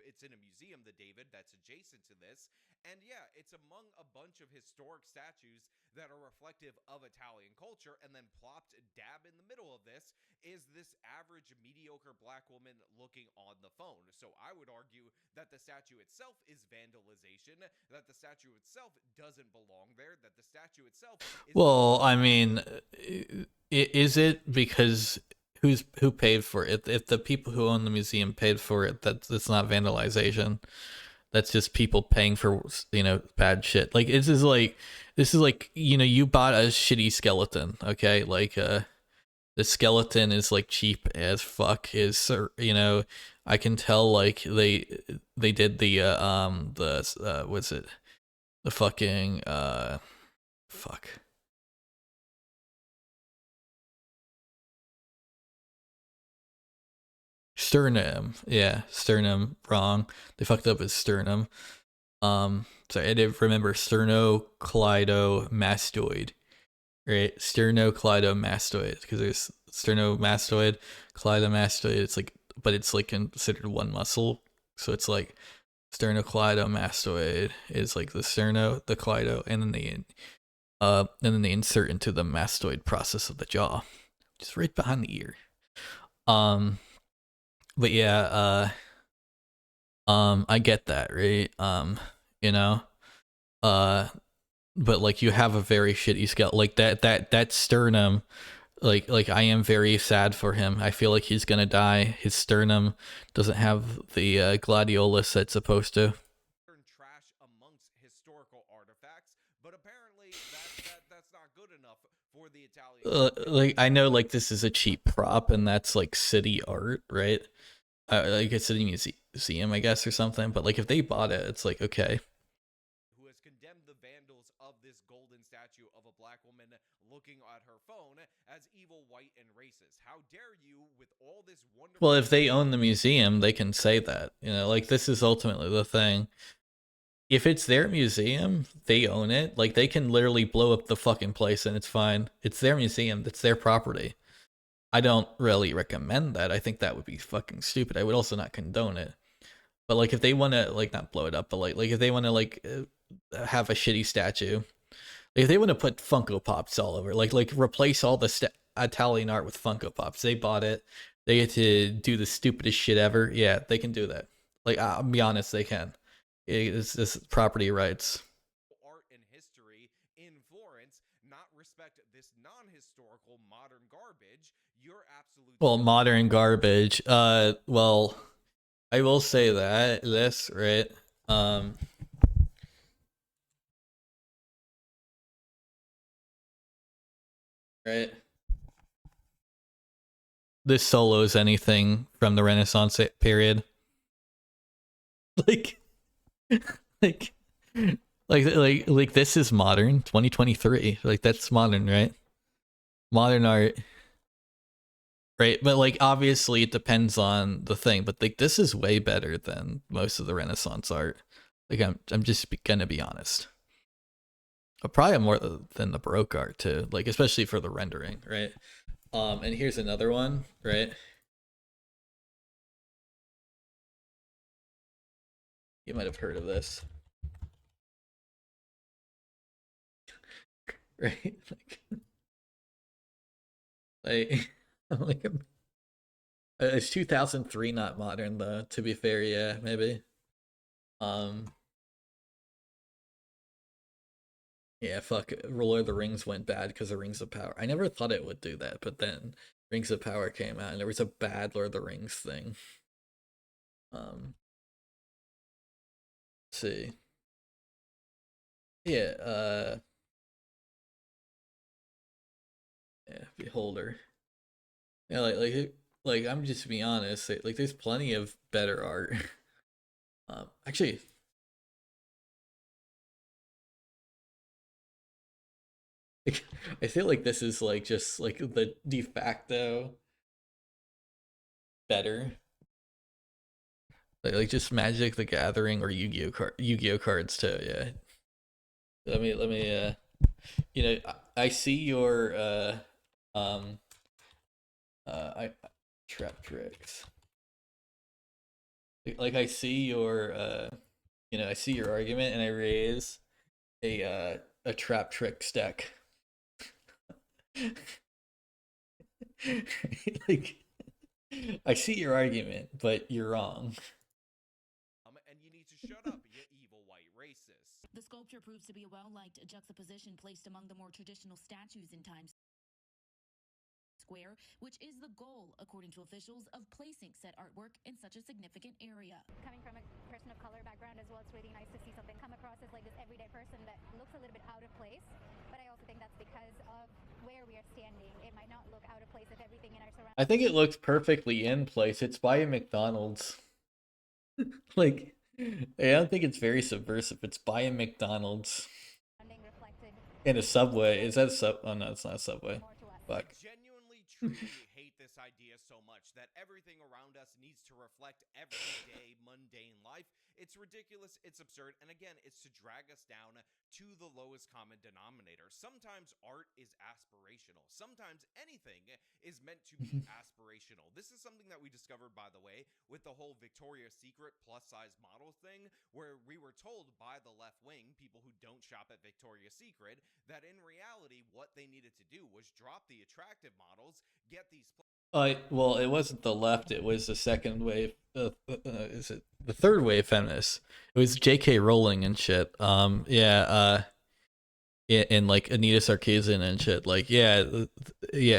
It's in a museum, the David, that's adjacent to this. And yeah, it's among a bunch of historic statues that are reflective of Italian culture, and then plopped dab in the middle of this is this average mediocre black woman looking on the phone. So I would argue that the statue itself is vandalization, that the statue itself doesn't belong there, that the statue itself is. Well, I mean, is it because who paid for it? If the people who own the museum paid for it, that's not vandalization. That's just people paying for, you know, bad shit. Like, this is like, you know, you bought a shitty skeleton, okay? Like, the skeleton is like cheap as fuck. Is, you know, I can tell like they did the what's it, the fucking fuck. Sternum, yeah, sternum, wrong. They fucked up his sternum. Sorry, I didn't remember sternocleidomastoid, right? Sternocleidomastoid, because there's sternomastoid, cleidomastoid. It's like, but it's like considered one muscle, so it's like sternocleidomastoid is like the sterno, the cleido, and then they insert into the mastoid process of the jaw, just right behind the ear. But yeah, I get that, right? You know, but like you have a very shitty skeleton, like that sternum, like I am very sad for him. I feel like he's gonna die. His sternum doesn't have the gladiolus that's supposed to. Trash amongst historical artifacts, but apparently that's not good enough for the Italian. Like, I know like this is a cheap prop and that's like city art, right? Like a city museum, I guess, or something. But like if they bought it, it's like, okay. Who has condemned the vandals of this golden statue of a black woman looking at her phone as evil, white, and racist? How dare you, with all this wonderful. Well, if they own the museum, they can say that. You know, like this is ultimately the thing. If it's their museum, they own it. Like they can literally blow up the fucking place and it's fine. It's their museum. It's their property. I don't really recommend that. I think that would be fucking stupid. I would also not condone it. But like if they want to like not blow it up, but like if they want to like have a shitty statue, like if they want to put Funko Pops all over, like replace all the Italian art with Funko Pops. They bought it. They get to do the stupidest shit ever. Yeah, they can do that. Like, I'll be honest, they can. It's property rights. art and history in Florence, not respect this non-historical modern garbage, you're absolute. Well, modern garbage. Well, I will say that this, right? Right. This solo's anything from the Renaissance period. Like, like, like this is modern, 2023. Like, that's modern, right? Modern art. Right, but like obviously it depends on the thing, but like this is way better than most of the Renaissance art. Like I'm just gonna be honest. Probably more than the Baroque art too, like especially for the rendering, right? And here's another one, right? You might have heard of this, right? Like, like it's 2003, not modern though. To be fair, yeah, maybe. Um, Yeah, fuck. Lord of the Rings went bad because of Rings of Power. I never thought it would do that, but then Rings of Power came out and there was a bad Lord of the Rings thing. Let's see. Yeah, yeah, Beholder. Yeah, like I'm just to be honest, like there's plenty of better art. Actually, I feel like this is like just like the de facto better. Like just Magic the Gathering or Yu-Gi-Oh cards too. Yeah. Let me you know, I see your um I trap tricks. Like I see your you know, I see your argument and I raise a trap trick stack. Like I see your argument, but you're wrong. And you need to shut up, you evil white racist. The sculpture proves to be a well-liked juxtaposition placed among the more traditional statues in Times Square, which is the goal, according to officials, of placing said artwork in such a significant area. Coming from a person of color background as well, it's really nice to see something come across as like this everyday person that looks a little bit out of place. But I also think that's because of where we are standing. It might not look out of place if everything in our surroundings. I think it looks perfectly in place. It's by a McDonald's. Like, I don't think it's very subversive. It's by a McDonald's. In a Subway. Is that a sub? Oh no, it's not a Subway. Fuck. I genuinely, truly hate this idea so much that everything around us needs to reflect everyday, mundane life. It's ridiculous, it's absurd, and again, it's to drag us down to the lowest common denominator. Sometimes art is aspirational. Sometimes anything is meant to be aspirational. This is something that we discovered, by the way, with the whole Victoria's Secret plus-size model thing, where we were told by the left wing, people who don't shop at Victoria's Secret, that in reality, what they needed to do was drop the attractive models, get these. Well, it wasn't the left. It was the second wave. Is it the third wave feminists? It was J.K. Rowling and shit. Yeah. And like Anita Sarkeesian and shit. Like, yeah,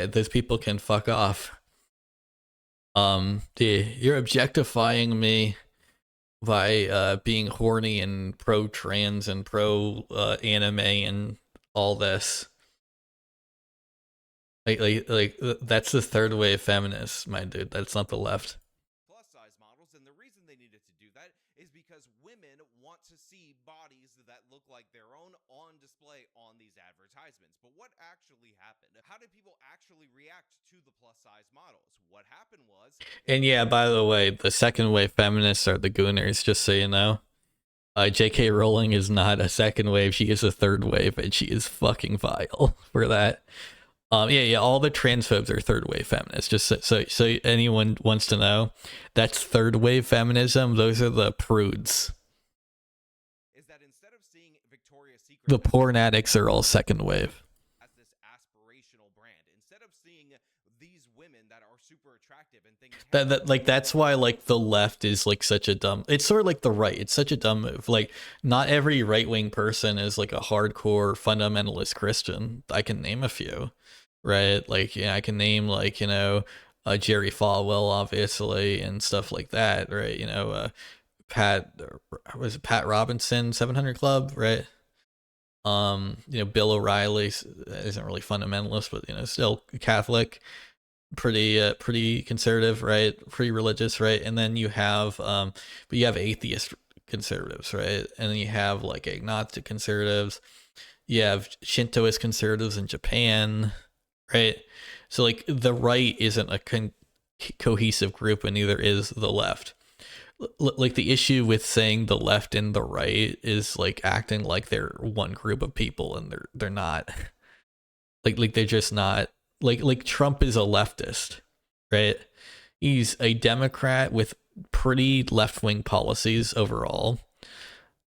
those people can fuck off. You're objectifying me by being horny and pro trans and pro anime and all this. Like that's the third wave feminists, my dude. That's not the left. Plus size models, and the reason they needed to do that is because women want to see bodies that look like their own on display on these advertisements. But what actually happened? How did people actually react to the plus size models? What happened was. And yeah, by the way, the second wave feminists are the gooners, just so you know. J.K. Rowling is not a second wave, she is a third wave, and she is fucking vile for that. Yeah, all the transphobes are third wave feminists. Just so anyone wants to know, that's third wave feminism. Those are the prudes. Is that instead of seeing Victoria's Secret, the porn addicts are all second wave. As this aspirational brand, instead of seeing these women that are super attractive and thinking, That like that's why like the left is like such a dumb, it's sort of like the right, it's such a dumb move. Like not every right-wing person is like a hardcore fundamentalist Christian. I can name a few, right? Like yeah, I can name like, you know, Jerry Falwell obviously and stuff like that, right? You know, Pat, was it Pat Robinson 700 Club, right? You know, Bill O'Reilly isn't really fundamentalist, but you know, still Catholic, pretty conservative, right? Pretty religious, right? And then you have but you have atheist conservatives, right? And then you have like agnostic conservatives. You have Shintoist conservatives in Japan, right? So like the right isn't a cohesive group, and neither is the left. Like the issue with saying the left and the right is like acting like they're one group of people, and they're not. Like they're just not. Like Trump is a leftist, right? He's a Democrat with pretty left-wing policies overall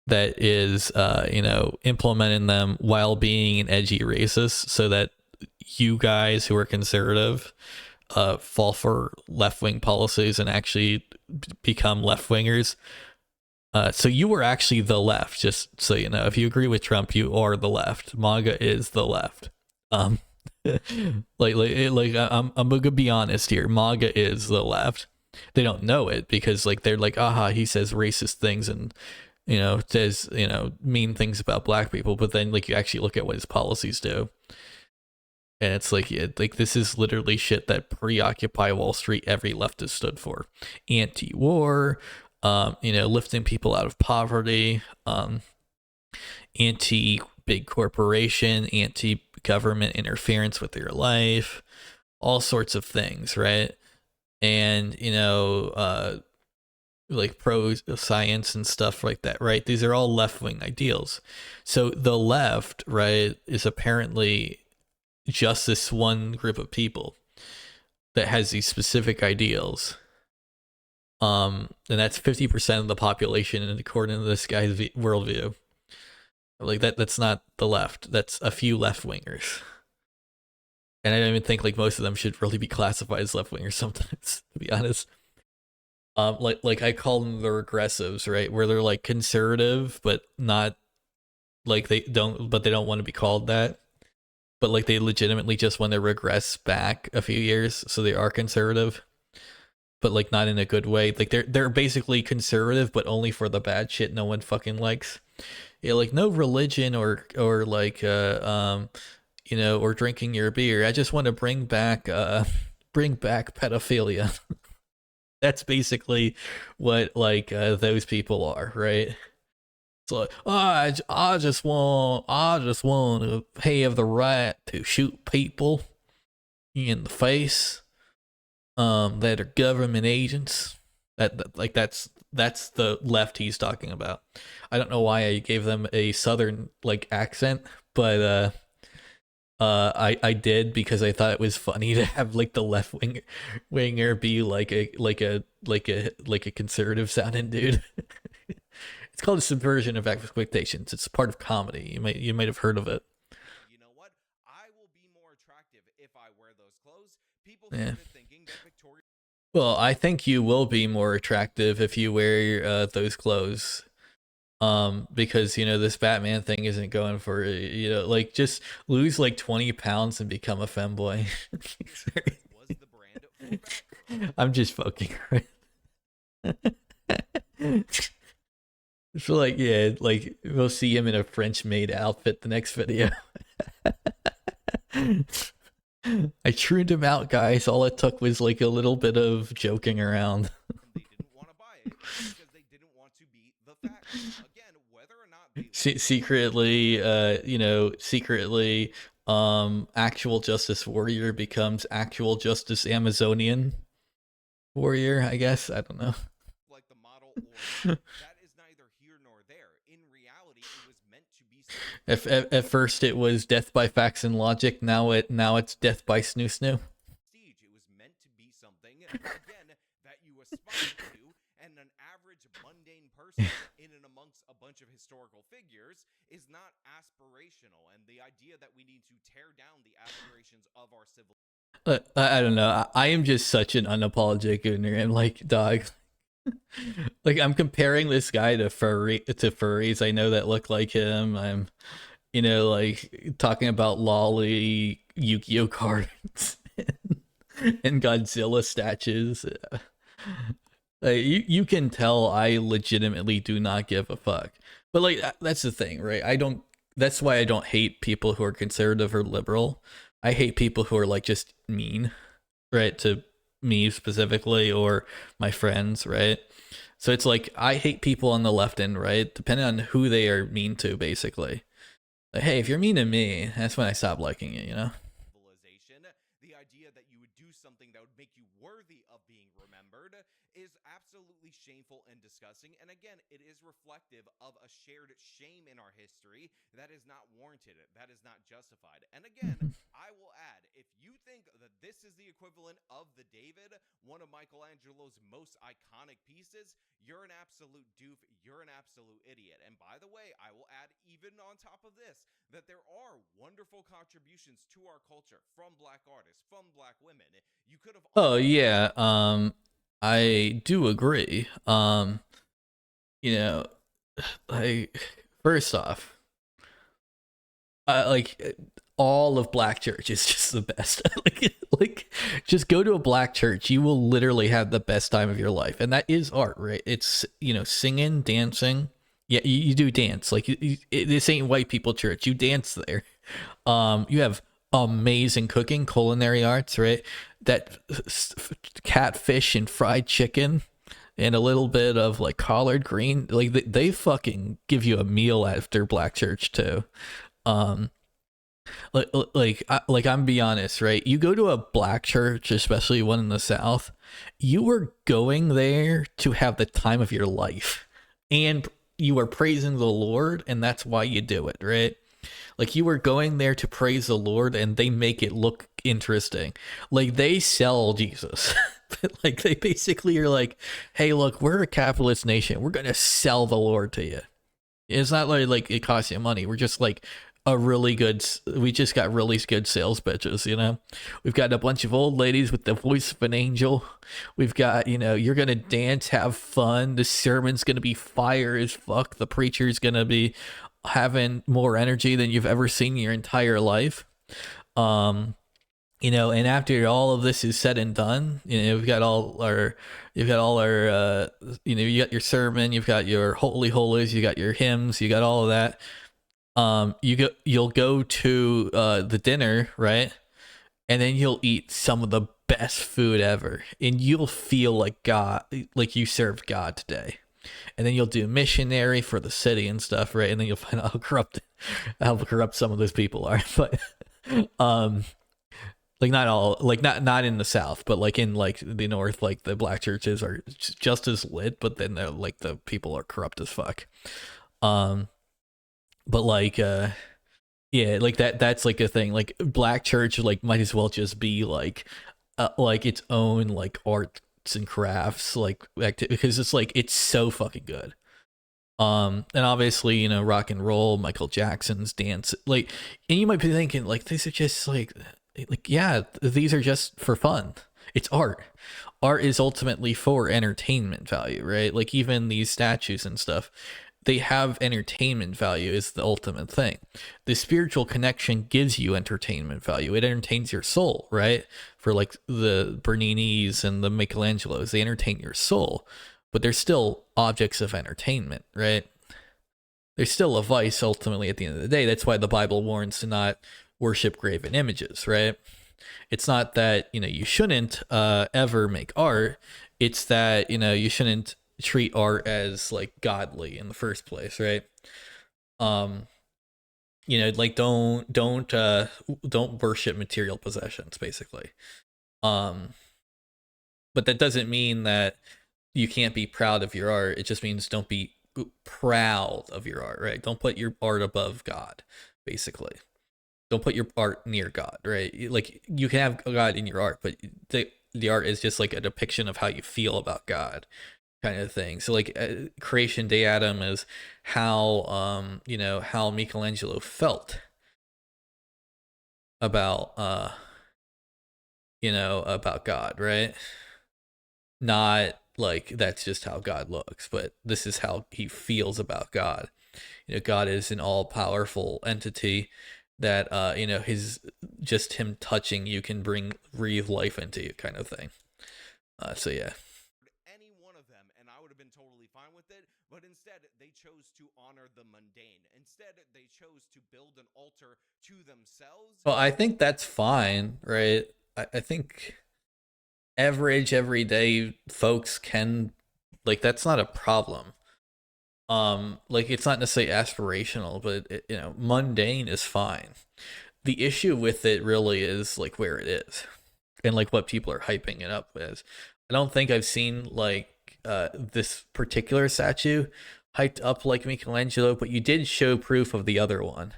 that is you know, implementing them while being an edgy racist, so that you guys who are conservative fall for left-wing policies and actually become left-wingers. So you were actually the left, just so you know. If you agree with Trump, you are the left. MAGA is the left. I'm gonna be honest here. MAGA is the left. They don't know it because like they're like, aha, he says racist things and, you know, says, you know, mean things about black people. But then like you actually look at what his policies do, and it's like, yeah, like this is literally shit that pre-Occupy Wall Street every leftist stood for: anti-war, you know, lifting people out of poverty, anti big corporation, anti government interference with your life, all sorts of things, right? And you know, like pro science and stuff like that, right? These are all left-wing ideals. So the left, right, is apparently just this one group of people that has these specific ideals, and that's 50% of the population, and according to this guy's worldview. Like that's not the left. That's a few left wingers, and I don't even think like most of them should really be classified as left wingers sometimes, to be honest. Like I call them the regressives, right? Where they're like conservative, but not like they don't want to be called that. But like they legitimately just want to regress back a few years, so they are conservative, but like not in a good way. Like they're basically conservative, but only for the bad shit no one fucking likes. Yeah, like no religion or like you know, or drinking your beer. I just want to bring back pedophilia. That's basically what like those people are, right? It's like, oh, I just want to have the right to shoot people in the face that are government agents. That like that's the left he's talking about. I don't know why I gave them a southern like accent, but I did because I thought it was funny to have like the left winger be like a conservative sounding dude. It's called a subversion of expectations. It's part of comedy. You might have heard of it. You know what? I will be more attractive if I wear those clothes. People Yeah. started thinking that Victoria. Well, I think you will be more attractive if you wear those clothes. Because you know this Batman thing isn't going for, you know, like just lose like 20 pounds and become a femboy. Was the brand for I'm just fucking. Right? I feel like, yeah, like we'll see him in a French maid outfit the next video. I tuned him out, guys. All it took was like a little bit of joking around. They didn't want to buy it because they didn't want to be the faction. Again, whether or not they Secretly, you know, actual Justice Warrior becomes actual Justice Amazonian Warrior, I guess. I don't know. like the model, or that is neither here nor there. In reality, it was meant to be something. At first it was death by facts and logic. Now it's death by snoo snoo. Prestige. It was meant to be something again that you aspire to, and an average mundane person in and amongst a bunch of historical figures is not aspirational. And the idea that we need to tear down the aspirations of our civil. I don't know. I am just such an unapologetic ignorant. Like, dog. Like, I'm comparing this guy to furries I know that look like him. I'm, like talking about lolly Yu-Gi-Oh cards and Godzilla statues. Like, you can tell I legitimately do not give a fuck. But like that's the thing, right? I don't. That's why I don't hate people who are conservative or liberal. I hate people who are like just mean, right? To me specifically or my friends, right? So it's like I hate people on the left and right, depending on who they are mean to, basically. Like, hey, if you're mean to me, that's when I stop liking you, you know? Civilization, the idea that you would do something that would make you worthy of being remembered is absolutely shameful and disgusting. And again, it is reflective of a shared shame in our history that is not warranted, that is not justified. And again, I will add, if you think that this is the equivalent of the David, one of Michelangelo's most iconic pieces, you're an absolute doof, you're an absolute idiot. And by the way, I will add, even on top of this, that there are wonderful contributions to our culture from black artists, from black women. You could have Oh yeah, I do agree. You know, like first off, like all of black church is just the best. like just go to a black church, you will literally have the best time of your life, and that is art, right? It's singing, dancing. Yeah, you do dance. Like this ain't white people church. You dance there. You have amazing cooking, culinary arts, right? That catfish and fried chicken and a little bit of like collard green, like they fucking give you a meal after black church too. um like I'm be honest, right? You go to a black church, especially one in the South, you are going there to have the time of your life, and you are praising the Lord, and that's why you do it, right? Like you were going there to praise the Lord, and they make it look interesting. Like they sell Jesus. Like they basically are like, hey, look, we're a capitalist nation. We're gonna sell the Lord to you. It's not like it costs you money. We're just like we just got really good sales pitches, you know? We've got a bunch of old ladies with the voice of an angel. We've got, you're going to dance, have fun. The sermon's going to be fire as fuck. The preacher's going to be having more energy than you've ever seen in your entire life. And after all of this is said and done, you've got all our, you got your sermon, you've got your holy holies, you got your hymns, you got all of that. You'll go to the dinner, right? And then you'll eat some of the best food ever, and you'll feel like God, like you served God today. And then you'll do missionary for the city and stuff, right? And then you'll find out how corrupt some of those people are. But like not all, like not in the South, but like in like the North, like the black churches are just as lit, but then like the people are corrupt as fuck. But like yeah, like that's like a thing. Like black church like might as well just be like its own like arts and crafts like because it's like it's so fucking good. And obviously, rock and roll, Michael Jackson's dance, like, and you might be thinking like these are just like yeah, these are just for fun. It's art. Art is ultimately for entertainment value, right? Like even these statues and stuff, they have entertainment value is the ultimate thing. The spiritual connection gives you entertainment value. It entertains your soul, right? For like the Berninis and the Michelangelos, they entertain your soul, but they're still objects of entertainment, right? They're still a vice ultimately at the end of the day. That's why the Bible warns to not worship graven images, right? It's not that, you shouldn't ever make art. It's that, you shouldn't treat art as like godly in the first place, right? Like don't worship material possessions, basically. But that doesn't mean that you can't be proud of your art. It just means don't be proud of your art, right? Don't put your art above God, basically. Don't put your art near God, right? Like you can have God in your art, but the art is just like a depiction of how you feel about God, kind of thing. So like Creation Day Adam is how how Michelangelo felt about about God, right? Not like that's just how God looks, but this is how he feels about God. God is an all-powerful entity that his just him touching you can breathe life into you, kind of thing. So yeah. Any one of them, and I would have been totally fine with it, but instead they chose to honor the mundane. Instead, they chose to build an altar to themselves. Well, I think that's fine, right? I think average everyday folks can, like, that's not a problem. Like, it's not necessarily aspirational, but mundane is fine. The issue with it really is like where it is and like what people are hyping it up as. I don't think I've seen like this particular statue hyped up like Michelangelo, but you did show proof of the other one.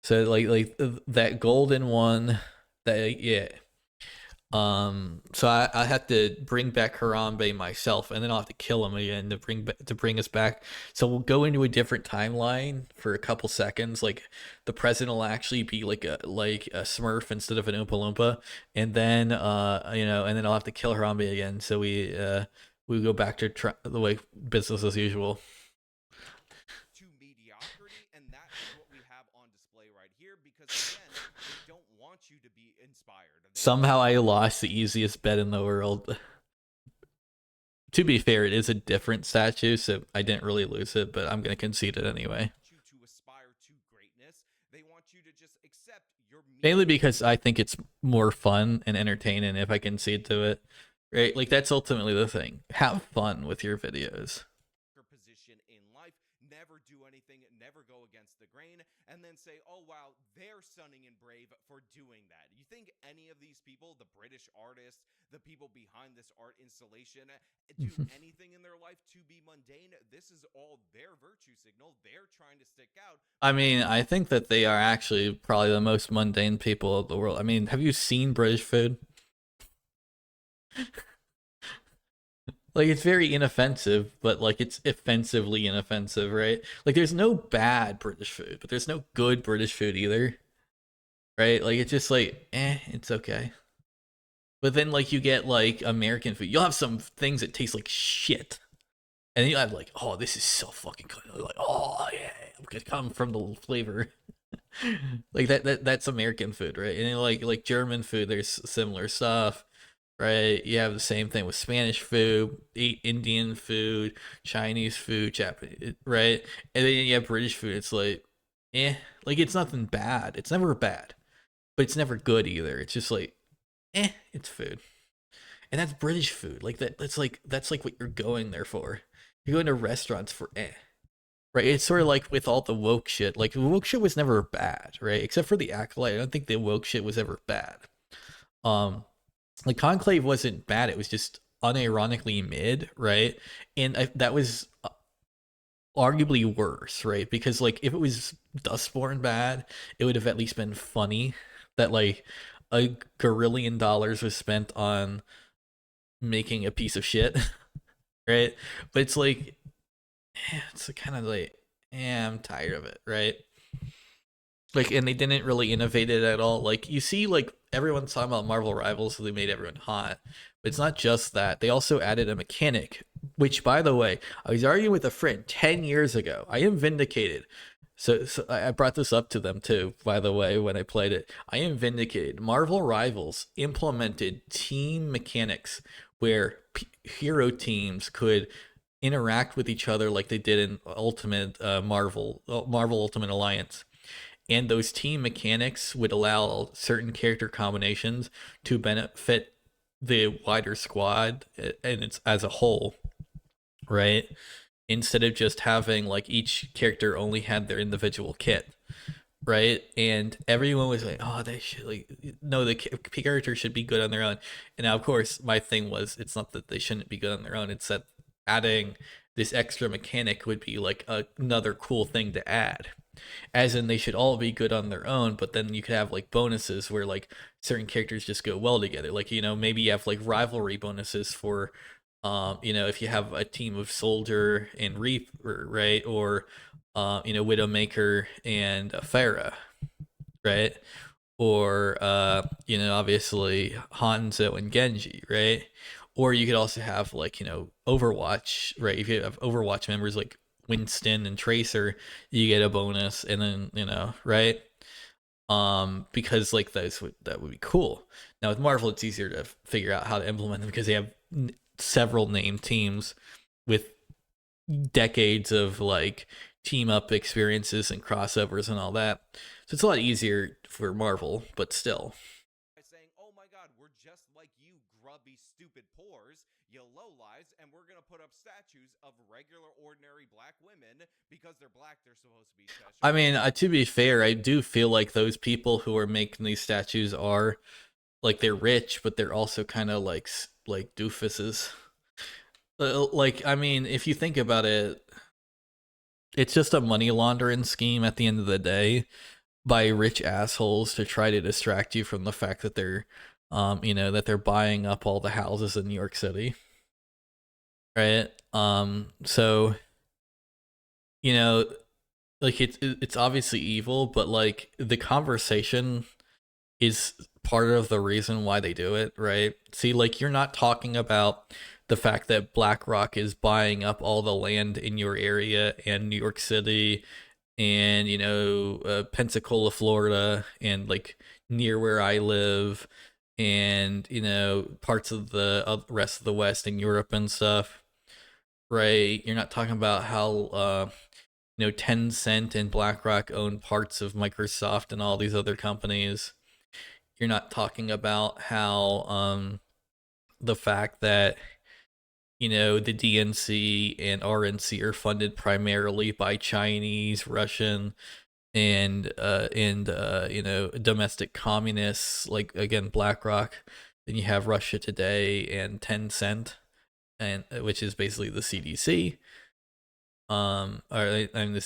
So like that golden one, that yeah. So I have to bring back Harambe myself, and then I'll have to kill him again to bring us back. So we'll go into a different timeline for a couple seconds. Like the president will actually be like a Smurf instead of an Oompa Loompa, and then and then I'll have to kill Harambe again. So we go back to the way business as usual. To mediocrity, and that is what we have on display right here, because again, they don't want you to be inspired. Somehow I lost the easiest bet in the world. To be fair, it is a different statue, so I didn't really lose it, but I'm going to concede it anyway. To aspire to greatness, they want you to just accept your mainly because I think it's more fun and entertaining if I concede to it. Right? Like, that's ultimately the thing. Have fun with your videos. Position in life, never do anything, never go against the grain, and then say, oh wow, they're stunning and brave for doing that. You think any of these people, the British artists, the people behind this art installation, do anything in their life to be mundane? This is all their virtue signal. They're trying to stick out. I mean, I think that they are actually probably the most mundane people of the world. I mean, have you seen British food? Like, it's very inoffensive, but like it's offensively inoffensive, right? Like, there's no bad British food, but there's no good British food either, right? Like, it's just like, it's okay. But then like you get like American food, you'll have some things that taste like shit, and then you'll have like, oh, this is so fucking good. Like, oh yeah, I'm gonna come from the flavor. Like that's American food, right? And then like German food, there's similar stuff. Right, you have the same thing with Spanish food, Indian food, Chinese food, Japanese, right? And then you have British food. It's like, like it's nothing bad. It's never bad, but it's never good either. It's just like, it's food, and that's British food. Like that's like what you're going there for. You're going to restaurants for right? It's sort of like with all the woke shit. Like the woke shit was never bad, right? Except for the Acolyte. I don't think the woke shit was ever bad. Like Conclave wasn't bad, it was just unironically mid, right? And that was arguably worse, right? Because like if it was Dustborn bad, it would have at least been funny that like $1 gazillion was spent on making a piece of shit, right? But it's like, it's kind of like, I'm tired of it, right? Like, and they didn't really innovate it at all. Like, you see, like, everyone's talking about Marvel Rivals, so they made everyone hot. But it's not just that. They also added a mechanic, which, by the way, I was arguing with a friend 10 years ago. I am vindicated. So I brought this up to them, too, by the way, when I played it. I am vindicated. Marvel Rivals implemented team mechanics where hero teams could interact with each other like they did in Marvel Ultimate Alliance. And those team mechanics would allow certain character combinations to benefit the wider squad and it's as a whole, right? Instead of just having like each character only had their individual kit, right? And everyone was like, oh, they should, like, no, the character should be good on their own. And now, of course, my thing was, it's not that they shouldn't be good on their own, it's that adding this extra mechanic would be like another cool thing to add. As in, they should all be good on their own, but then you could have like bonuses where like certain characters just go well together. Like, maybe you have like rivalry bonuses for, if you have a team of Soldier and Reaper, right? Or, Widowmaker and Farah, right? or you know, obviously Hanzo and Genji, right? Or you could also have like, you know, Overwatch, right? If you have Overwatch members like Winston and Tracer, you get a bonus, and then, you know, right? Because like that would be cool. Now with Marvel, it's easier to figure out how to implement them because they have several named teams with decades of like team up experiences and crossovers and all that. So it's a lot easier for Marvel, but still. Saying, oh my god, we're just like you grubby stupid pores, you lowlives, and we're gonna put up statues of regular ordinary black women because they're black, they're supposed to be special. I mean, to be fair, I do feel like those people who are making these statues are like, they're rich, but they're also kind of like doofuses. Like, I mean, if you think about it, it's just a money laundering scheme at the end of the day by rich assholes to try to distract you from the fact that they're you know, that they're buying up all the houses in New York City, right? So, you know, like, it's obviously evil, but like the conversation is part of the reason why they do it, right? See, like, you're not talking about the fact that BlackRock is buying up all the land in your area and New York City and, you know, Pensacola, Florida, and like near where I live, and, you know, parts of the rest of the West and Europe and stuff, right? You're not talking about how you know, Tencent and BlackRock own parts of Microsoft and all these other companies. You're not talking about how the fact that, you know, the DNC and RNC are funded primarily by Chinese, Russian, and you know, domestic communists, like, again, BlackRock. Then you have Russia Today and Tencent, and which is basically the CDC. Or I mean the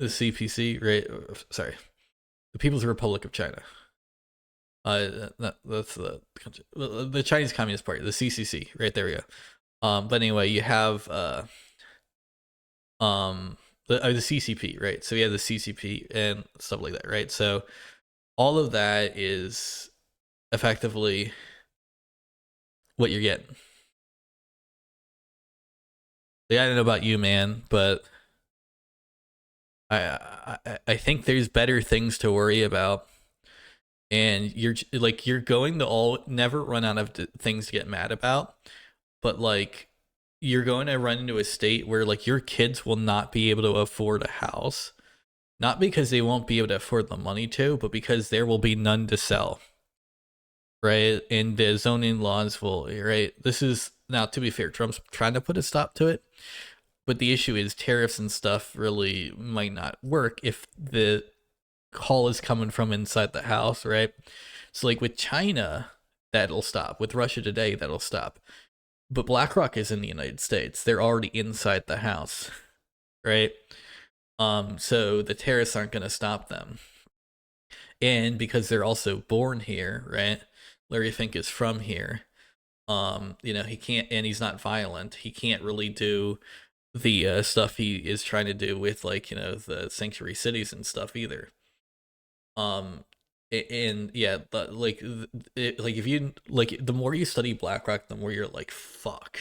CPC, right? Sorry, the People's Republic of China. That's the country, the Chinese Communist Party, the CCC, right? There we go. But anyway, you have the CCP, right? So you have the CCP and stuff like that, right? So all of that is effectively what you're getting. Yeah, I don't know about you, man, but I think there's better things to worry about, and you're going to all never run out of things to get mad about, but like, you're going to run into a state where like your kids will not be able to afford a house, not because they won't be able to afford the money to, but because there will be none to sell, right? And the zoning laws will, right? This is, now, to be fair, Trump's trying to put a stop to it, but the issue is tariffs and stuff really might not work if the call is coming from inside the house, right? So like with China, that'll stop. With Russia Today, that'll stop. But BlackRock is in the United States. They're already inside the house, right? So the tariffs aren't going to stop them. And because they're also born here, right? Larry Fink is from here. You know, he can't, and he's not violent. He can't really do the stuff he is trying to do with, like, you know, the sanctuary cities and stuff either. And yeah, but like, like, if you like, the more you study BlackRock, the more you're like, fuck,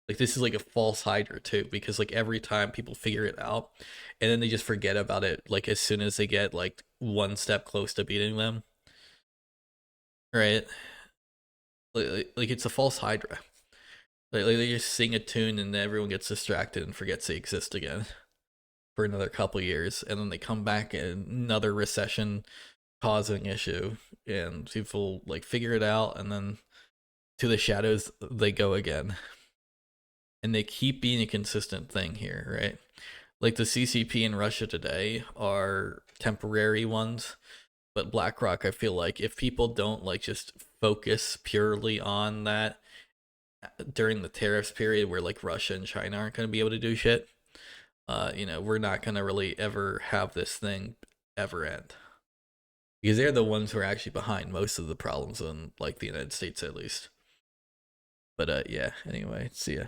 like, this is like a false hydra too, because like every time people figure it out and then they just forget about it, like as soon as they get like one step close to beating them, right? Like it's a false hydra. Like they just sing a tune and then everyone gets distracted and forgets they exist again for another couple years, and then they come back in another recession causing issue, and people like figure it out, and then to the shadows they go again. And they keep being a consistent thing here, right? Like the CCP in Russia Today are temporary ones, but BlackRock, I feel like if people don't like just focus purely on that during the tariffs period where like Russia and China aren't going to be able to do shit, you know, we're not going to really ever have this thing ever end, because they're the ones who are actually behind most of the problems in like the United States, at least. But yeah, anyway, see ya.